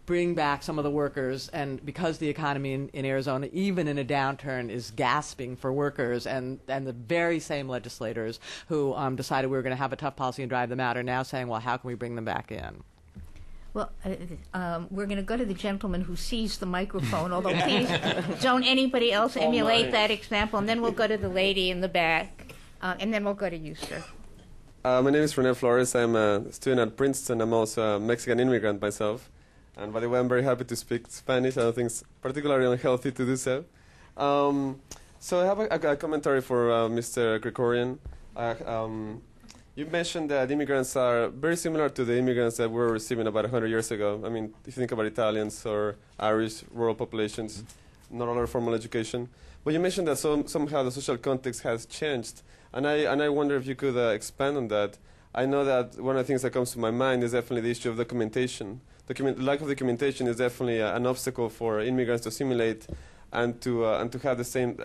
bring back some of the workers. And because the economy in Arizona, even in a downturn, is gasping for workers, and the very same legislators who decided we were going to have a tough policy and drive them out are now saying, well, how can we bring them back in? Well, we're going to go to the gentleman who sees the microphone, although please don't anybody else emulate that example, and then we'll go to the lady in the back, and then we'll go to you, sir. My name is René Flores. I'm a student at Princeton. I'm also a Mexican immigrant myself. And by the way, I'm very happy to speak Spanish. I don't think it's particularly unhealthy to do so. So I have a commentary for Mr. Krikorian. You mentioned that immigrants are very similar to the immigrants that we were receiving about 100 years ago. I mean, if you think about Italians or Irish rural populations, not a lot of formal education. But you mentioned that somehow the social context has changed. And I wonder if you could expand on that. I know that one of the things that comes to my mind is definitely the issue of documentation. Lack of documentation is definitely an obstacle for immigrants to assimilate and to have the same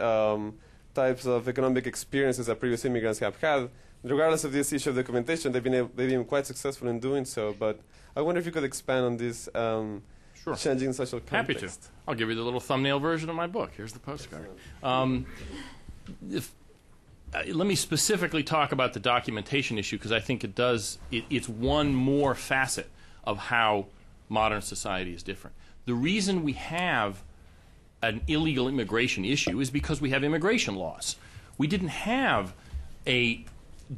types of economic experiences that previous immigrants have had. Regardless of this issue of documentation, they've been quite successful in doing so. But I wonder if you could expand on this Sure. changing social context. Happy to. I'll give you the little thumbnail version of my book. Here's the postcard. Let me specifically talk about the documentation issue because I think it's one more facet of how modern society is different. The reason we have an illegal immigration issue is because we have immigration laws. We didn't have a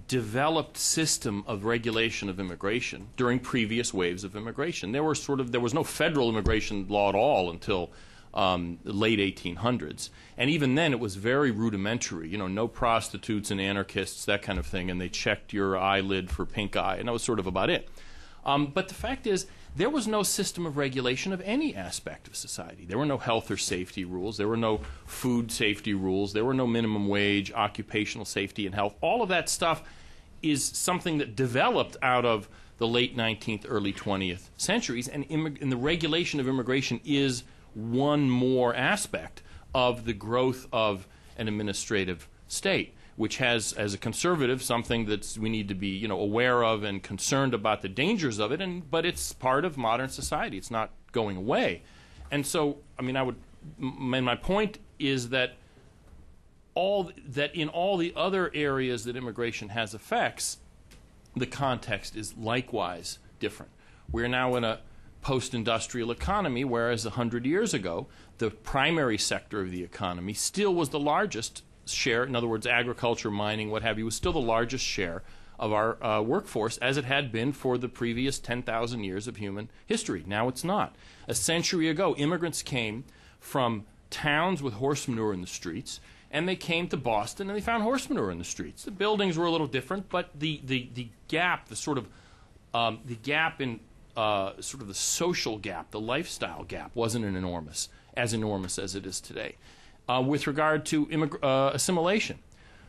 developed system of regulation of immigration during previous waves of immigration. There was no federal immigration law at all until the late 1800s. And even then it was very rudimentary, no prostitutes and anarchists, that kind of thing, and they checked your eyelid for pink eye, and that was sort of about it. But the fact is, there was no system of regulation of any aspect of society. There were no health or safety rules. There were no food safety rules. There were no minimum wage, occupational safety and health. All of that stuff is something that developed out of the late 19th, early 20th centuries, and the regulation of immigration is one more aspect of the growth of an administrative state, which has, as a conservative, something that we need to be, aware of and concerned about the dangers of it. But it's part of modern society. It's not going away. And so, my point is that in all the other areas that immigration has effects, the context is likewise different. We're now in a post-industrial economy, whereas 100 years ago, the primary sector of the economy still was the largest share. In other words, agriculture, mining, what have you, was still the largest share of our workforce, as it had been for the previous 10,000 years of human history. Now it's not. A century ago, immigrants came from towns with horse manure in the streets, and they came to Boston and they found horse manure in the streets. The buildings were a little different, but the gap, the gap in sort of the social gap, the lifestyle gap, wasn't as enormous as it is today. With regard to assimilation,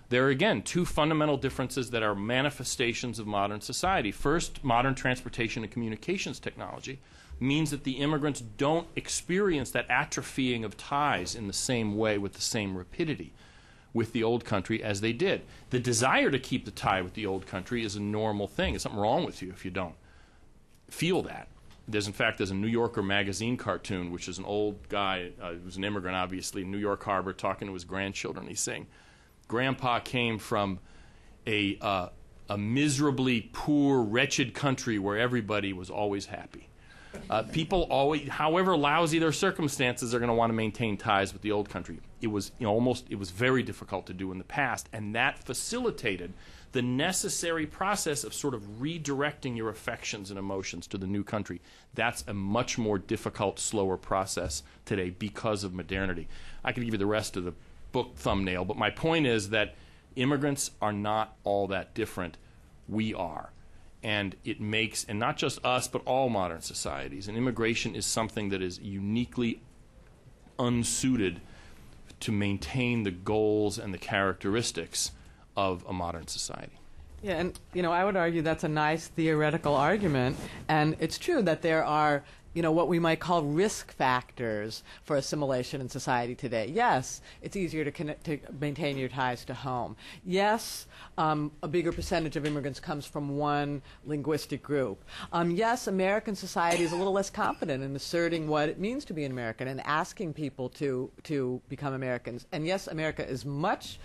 there are, again, two fundamental differences that are manifestations of modern society. First, modern transportation and communications technology means that the immigrants don't experience that atrophying of ties in the same way with the same rapidity with the old country as they did. The desire to keep the tie with the old country is a normal thing. There's something wrong with you if you don't feel that. There's a New Yorker magazine cartoon, which is an old guy who's an immigrant, obviously, in New York Harbor, talking to his grandchildren. He's saying, Grandpa came from a miserably poor, wretched country where everybody was always happy. People always, however lousy their circumstances, are going to want to maintain ties with the old country. It was it was very difficult to do in the past, and that facilitated the necessary process of sort of redirecting your affections and emotions to the new country. That's a much more difficult, slower process today because of modernity. I could give you the rest of the book thumbnail, but my point is that immigrants are not all that different. We are. And it makes, and not just us, but all modern societies, and immigration is something that is uniquely unsuited to maintain the goals and the characteristics of a modern society. Yeah, and I would argue that's a nice theoretical argument, and it's true that there are what we might call risk factors for assimilation in society today. Yes, it's easier to maintain your ties to home. Yes, a bigger percentage of immigrants comes from one linguistic group. Yes, American society is a little less confident in asserting what it means to be an American and asking people to become Americans. And yes, America is much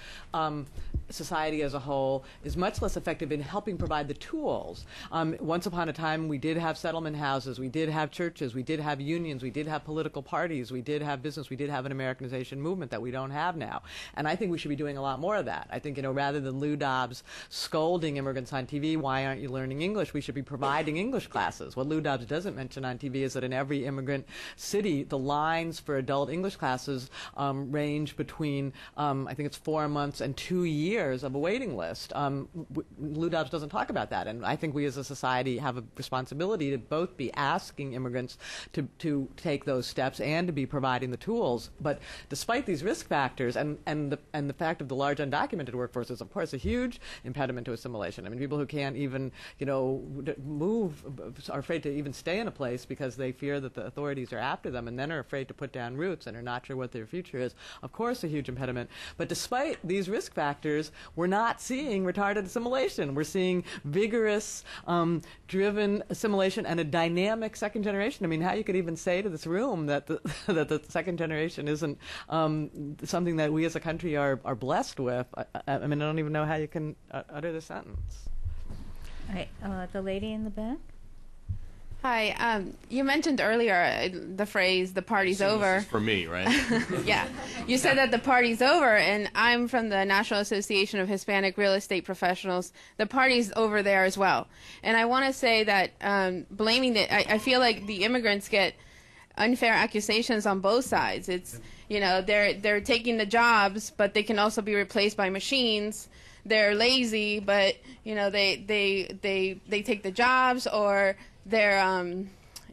society as a whole is much less effective in helping provide the tools. Once upon a time, we did have settlement houses, we did have churches, we did have unions, we did have political parties, we did have business, we did have an Americanization movement that we don't have now. And I think we should be doing a lot more of that. I think, rather than Lou Dobbs scolding immigrants on TV, why aren't you learning English? We should be providing English classes. What Lou Dobbs doesn't mention on TV is that in every immigrant city, the lines for adult English classes range between, I think it's 4 months and 2 years of a waiting list. Lou Dobbs doesn't talk about that, and I think we as a society have a responsibility to both be asking immigrants to take those steps and to be providing the tools. But despite these risk factors and the fact of the large undocumented workforce is, of course, a huge impediment to assimilation. I mean, people who can't even, move are afraid to even stay in a place because they fear that the authorities are after them, and then are afraid to put down roots and are not sure what their future is. Of course, a huge impediment. But despite these risk factors, we're not seeing retarded assimilation. We're seeing vigorous, driven assimilation and a dynamic second generation. I mean, how you could even say to this room that the second generation isn't something that we as a country are blessed with. I mean, I don't even know how you can utter the sentence. All right, the lady in the back. Hi. You mentioned earlier the phrase "the party's over." This is for me, right? Yeah. You said that the party's over, and I'm from the National Association of Hispanic Real Estate Professionals. The party's over there as well. And I want to say that blaming I feel like the immigrants get unfair accusations on both sides. It's, they're taking the jobs, but they can also be replaced by machines. They're lazy, but, they take the jobs, or they're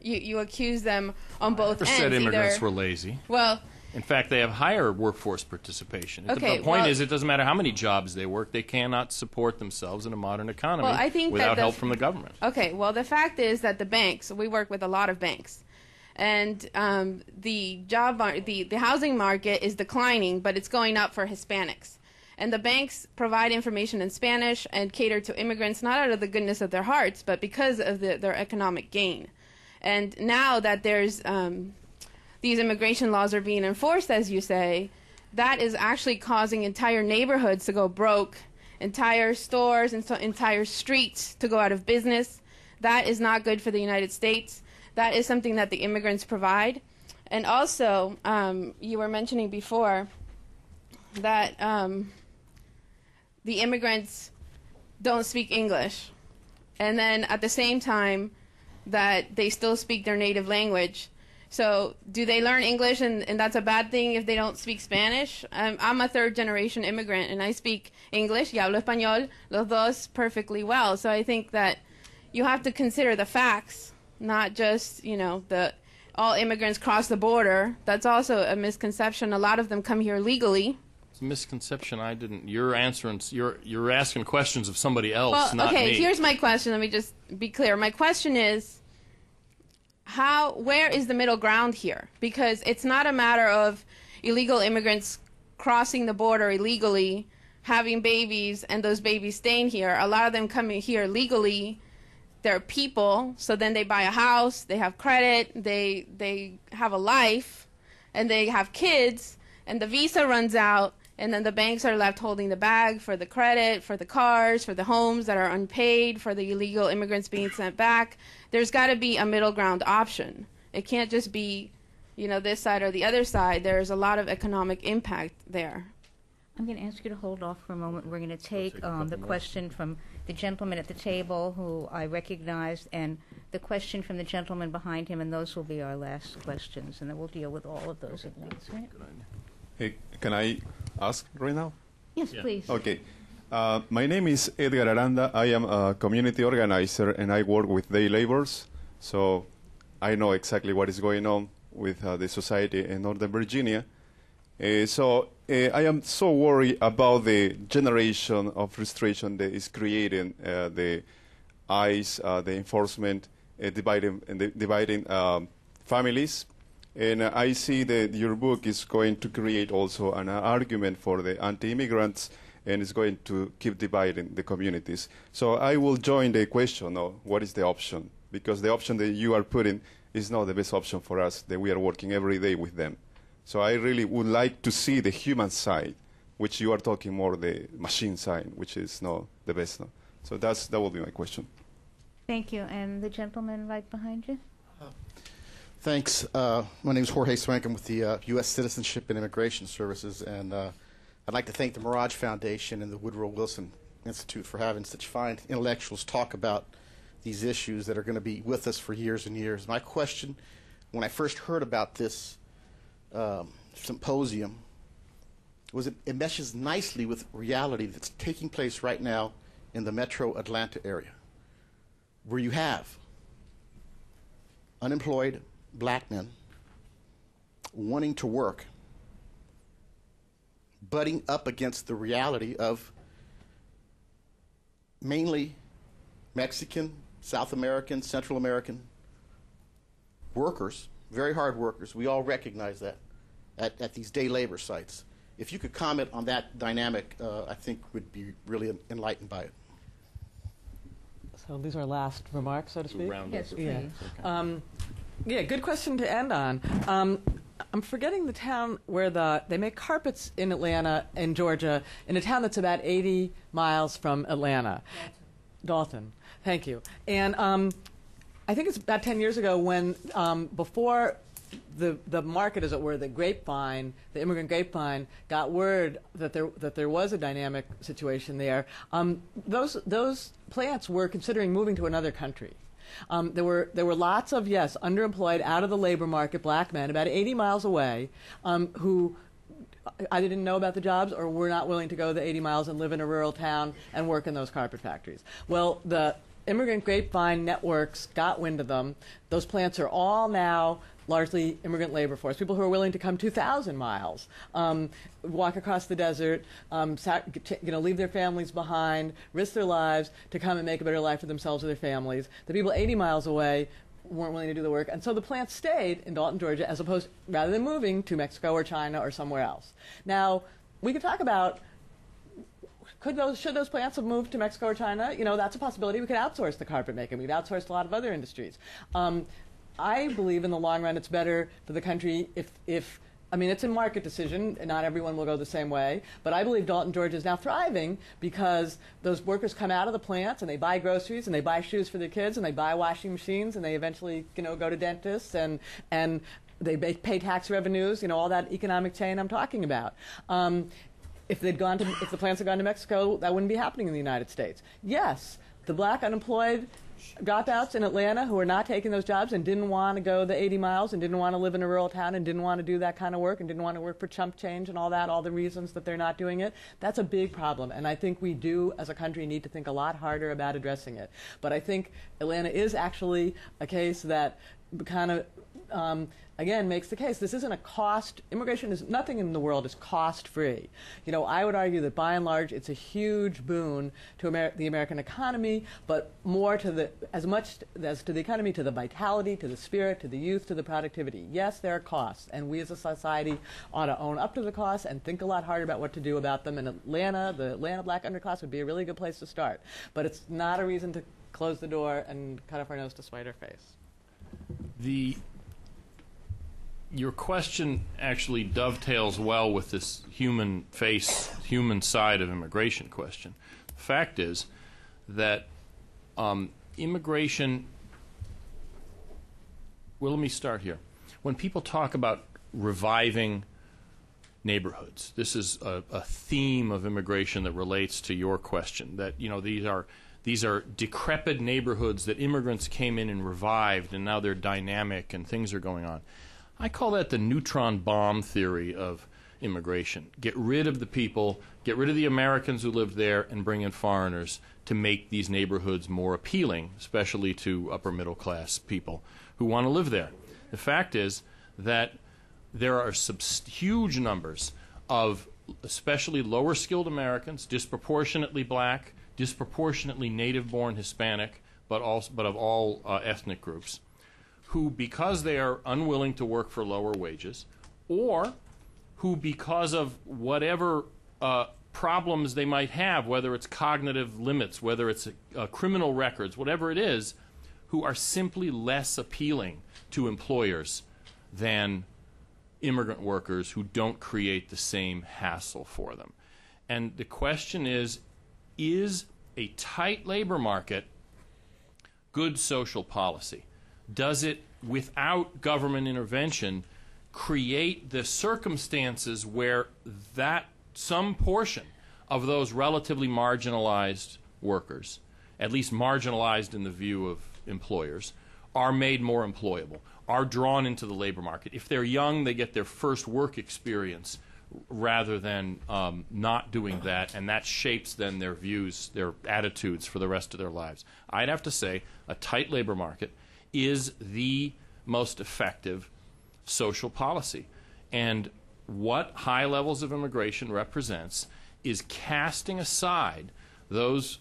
you accuse them on both ends. I never said immigrants were lazy. Well, in fact, they have higher workforce participation. Okay, the point is, it doesn't matter how many jobs they work; they cannot support themselves in a modern economy I think without help from the government. Okay, well, the fact is that the banks, we work with a lot of banks, and the housing market is declining, but it's going up for Hispanics. And the banks provide information in Spanish and cater to immigrants, not out of the goodness of their hearts, but because of their economic gain. And now that there's these immigration laws are being enforced, as you say, that is actually causing entire neighborhoods to go broke, entire stores and entire streets to go out of business. That is not good for the United States. That is something that the immigrants provide. And also, you were mentioning before that the immigrants don't speak English, and then at the same time that they still speak their native language. So do they learn English, and that's a bad thing if they don't speak Spanish? I'm a third-generation immigrant, and I speak English, y hablo español, los dos perfectly well. So I think that you have to consider the facts, not just, all immigrants cross the border. That's also a misconception. A lot of them come here legally. Misconception. I didn't. You're answering. You're asking questions of somebody else, not okay, me. Here's my question. Let me just be clear. My question is, where is the middle ground here? Because it's not a matter of illegal immigrants crossing the border illegally, having babies, and those babies staying here. A lot of them come here legally. They're people, so then they buy a house, they have credit, they have a life, and they have kids, and the visa runs out. And then the banks are left holding the bag for the credit, for the cars, for the homes that are unpaid, for the illegal immigrants being sent back. There's got to be a middle ground option. It can't just be, this side or the other side. There's a lot of economic impact there. I'm going to ask you to hold off for a moment. We're going to take the question from the gentleman at the table who I recognized, and the question from the gentleman behind him, and those will be our last questions. And then we'll deal with all of those at once, right? Hey, can I ask right now? Yes, please. Okay. My name is Edgar Aranda. I am a community organizer, and I work with day laborers. So I know exactly what is going on with the society in Northern Virginia. So I am so worried about the generation of frustration that is creating the ICE, the enforcement, dividing families. And I see that your book is going to create also an argument for the anti-immigrants, and it's going to keep dividing the communities. So I will join the question of what is the option, because the option that you are putting is not the best option for us, that we are working every day with them. So I really would like to see the human side. which you are talking more the machine side, which is not the best. No? So that will be my question. Thank you. And the gentleman right behind you? Thanks. My name is Jorge Swank. I'm with the U.S. Citizenship and Immigration Services, and I'd like to thank the Mirage Foundation and the Woodrow Wilson Institute for having such fine intellectuals talk about these issues that are going to be with us for years and years. My question, when I first heard about this symposium, was it meshes nicely with reality that's taking place right now in the metro Atlanta area, where you have unemployed black men wanting to work, butting up against the reality of mainly Mexican, South American, Central American workers, very hard workers. We all recognize that at these day labor sites. If you could comment on that dynamic, I think would be really enlightened by it. So these are last remarks, so to speak? Yes, please. Yeah. Yeah, good question to end on. I'm forgetting the town where they make carpets in Atlanta, in Georgia, in a town that's about 80 miles from Atlanta. Dalton. Thank you. And I think it's about 10 years ago when, before the market, as it were, the grapevine, the immigrant grapevine, got word that there was a dynamic situation there, those plants were considering moving to another country. There were lots of, yes, underemployed, out of the labor market black men about 80 miles away who either didn't know about the jobs or were not willing to go the 80 miles and live in a rural town and work in those carpet factories. Well, the immigrant grapevine networks got wind of them. Those plants are all now largely immigrant labor force, people who are willing to come 2,000 miles, walk across the desert, leave their families behind, risk their lives to come and make a better life for themselves and their families. The people 80 miles away weren't willing to do the work, and so the plants stayed in Dalton, Georgia, as opposed, rather than moving to Mexico or China or somewhere else. Now, we could talk about should those plants have moved to Mexico or China? You know, that's a possibility. We could outsource the carpet making. We could outsource a lot of other industries. I believe in the long run it's better for the country if I mean, it's a market decision, and not everyone will go the same way, but I believe Dalton, Georgia is now thriving because those workers come out of the plants and they buy groceries and they buy shoes for their kids and they buy washing machines and they eventually, go to dentists and they pay tax revenues, all that economic chain I'm talking about. If the plants had gone to Mexico, that wouldn't be happening in the United States. Yes, the black unemployed dropouts in Atlanta who are not taking those jobs and didn't want to go the 80 miles and didn't want to live in a rural town and didn't want to do that kind of work and didn't want to work for chump change and all the reasons that they're not doing it, that's a big problem. And I think we do, as a country, need to think a lot harder about addressing it. But I think Atlanta is actually a case that kind of, again, makes the case. This isn't a cost. Immigration is, nothing in the world is cost-free. I would argue that by and large it's a huge boon to the American economy, but more as much as to the economy, to the vitality, to the spirit, to the youth, to the productivity. Yes, there are costs, and we as a society ought to own up to the costs and think a lot harder about what to do about them. And Atlanta, the Atlanta black underclass would be a really good place to start. But it's not a reason to close the door and cut off our nose to spite our face. Your question actually dovetails well with this human side of immigration question. The fact is that immigration, well, let me start here. When people talk about reviving neighborhoods, this is a theme of immigration that relates to your question, that, these are decrepit neighborhoods that immigrants came in and revived, and now they're dynamic and things are going on. I call that the neutron bomb theory of immigration. Get rid of the people, get rid of the Americans who lived there, and bring in foreigners to make these neighborhoods more appealing, especially to upper middle class people who want to live there. The fact is that there are huge numbers of especially lower skilled Americans, disproportionately black, disproportionately native-born Hispanic, but of all ethnic groups, who, because they are unwilling to work for lower wages, or who, because of whatever problems they might have, whether it's cognitive limits, whether it's criminal records, whatever it is, who are simply less appealing to employers than immigrant workers who don't create the same hassle for them. And the question is a tight labor market good social policy? Does it, without government intervention, create the circumstances where that some portion of those relatively marginalized workers, at least marginalized in the view of employers, are made more employable, are drawn into the labor market? If they're young, they get their first work experience rather than not doing that, and that shapes then their views, their attitudes for the rest of their lives. I'd have to say a tight labor market is the most effective social policy. And what high levels of immigration represents is casting aside those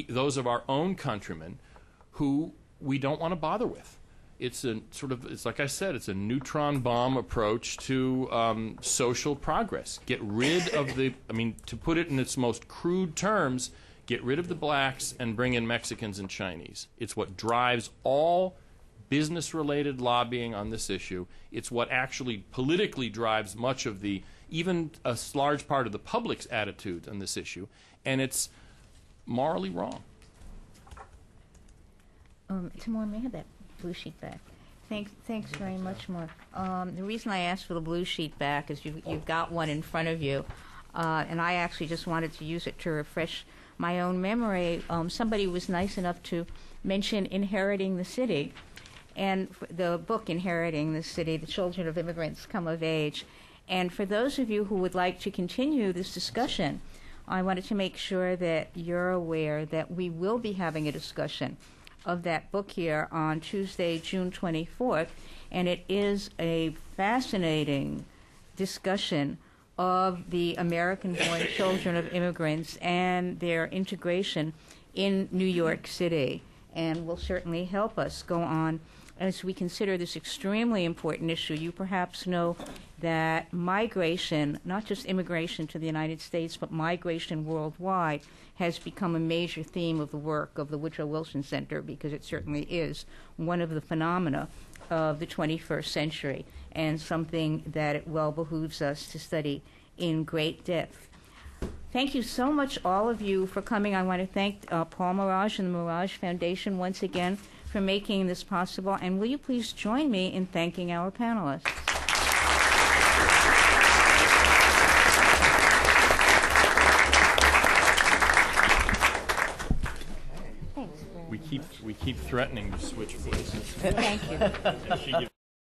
of our own countrymen who we don't want to bother with. It's a sort of, it's like I said, it's a neutron bomb approach to social progress. Get rid of the, I mean, to put it in its most crude terms, get rid of the blacks and bring in Mexicans and Chinese. It's what drives all business-related lobbying on this issue. It's what actually politically drives much of the, even a large part of the public's attitude on this issue, and it's morally wrong. Tamar, may I have that blue sheet back? Thanks very much, Mark. The reason I asked for the blue sheet back is you've got one in front of you, and I actually just wanted to use it to refresh my own memory. Somebody was nice enough to mention Inheriting the City, and the book Inheriting the City, The Children of Immigrants Come of Age. And for those of you who would like to continue this discussion, I wanted to make sure that you're aware that we will be having a discussion of that book here on Tuesday, June 24th, and it is a fascinating discussion of the American-born children of immigrants and their integration in New York City, and will certainly help us go on as we consider this extremely important issue. You perhaps know that migration, not just immigration to the United States, but migration worldwide, has become a major theme of the work of the Woodrow Wilson Center, because it certainly is one of the phenomena of the 21st century, and something that it well behooves us to study in great depth. Thank you so much, all of you, for coming. I want to thank Paul Mirage and the Mirage Foundation once again for making this possible. And will you please join me in thanking our panelists? We keep threatening to switch places. Thank you.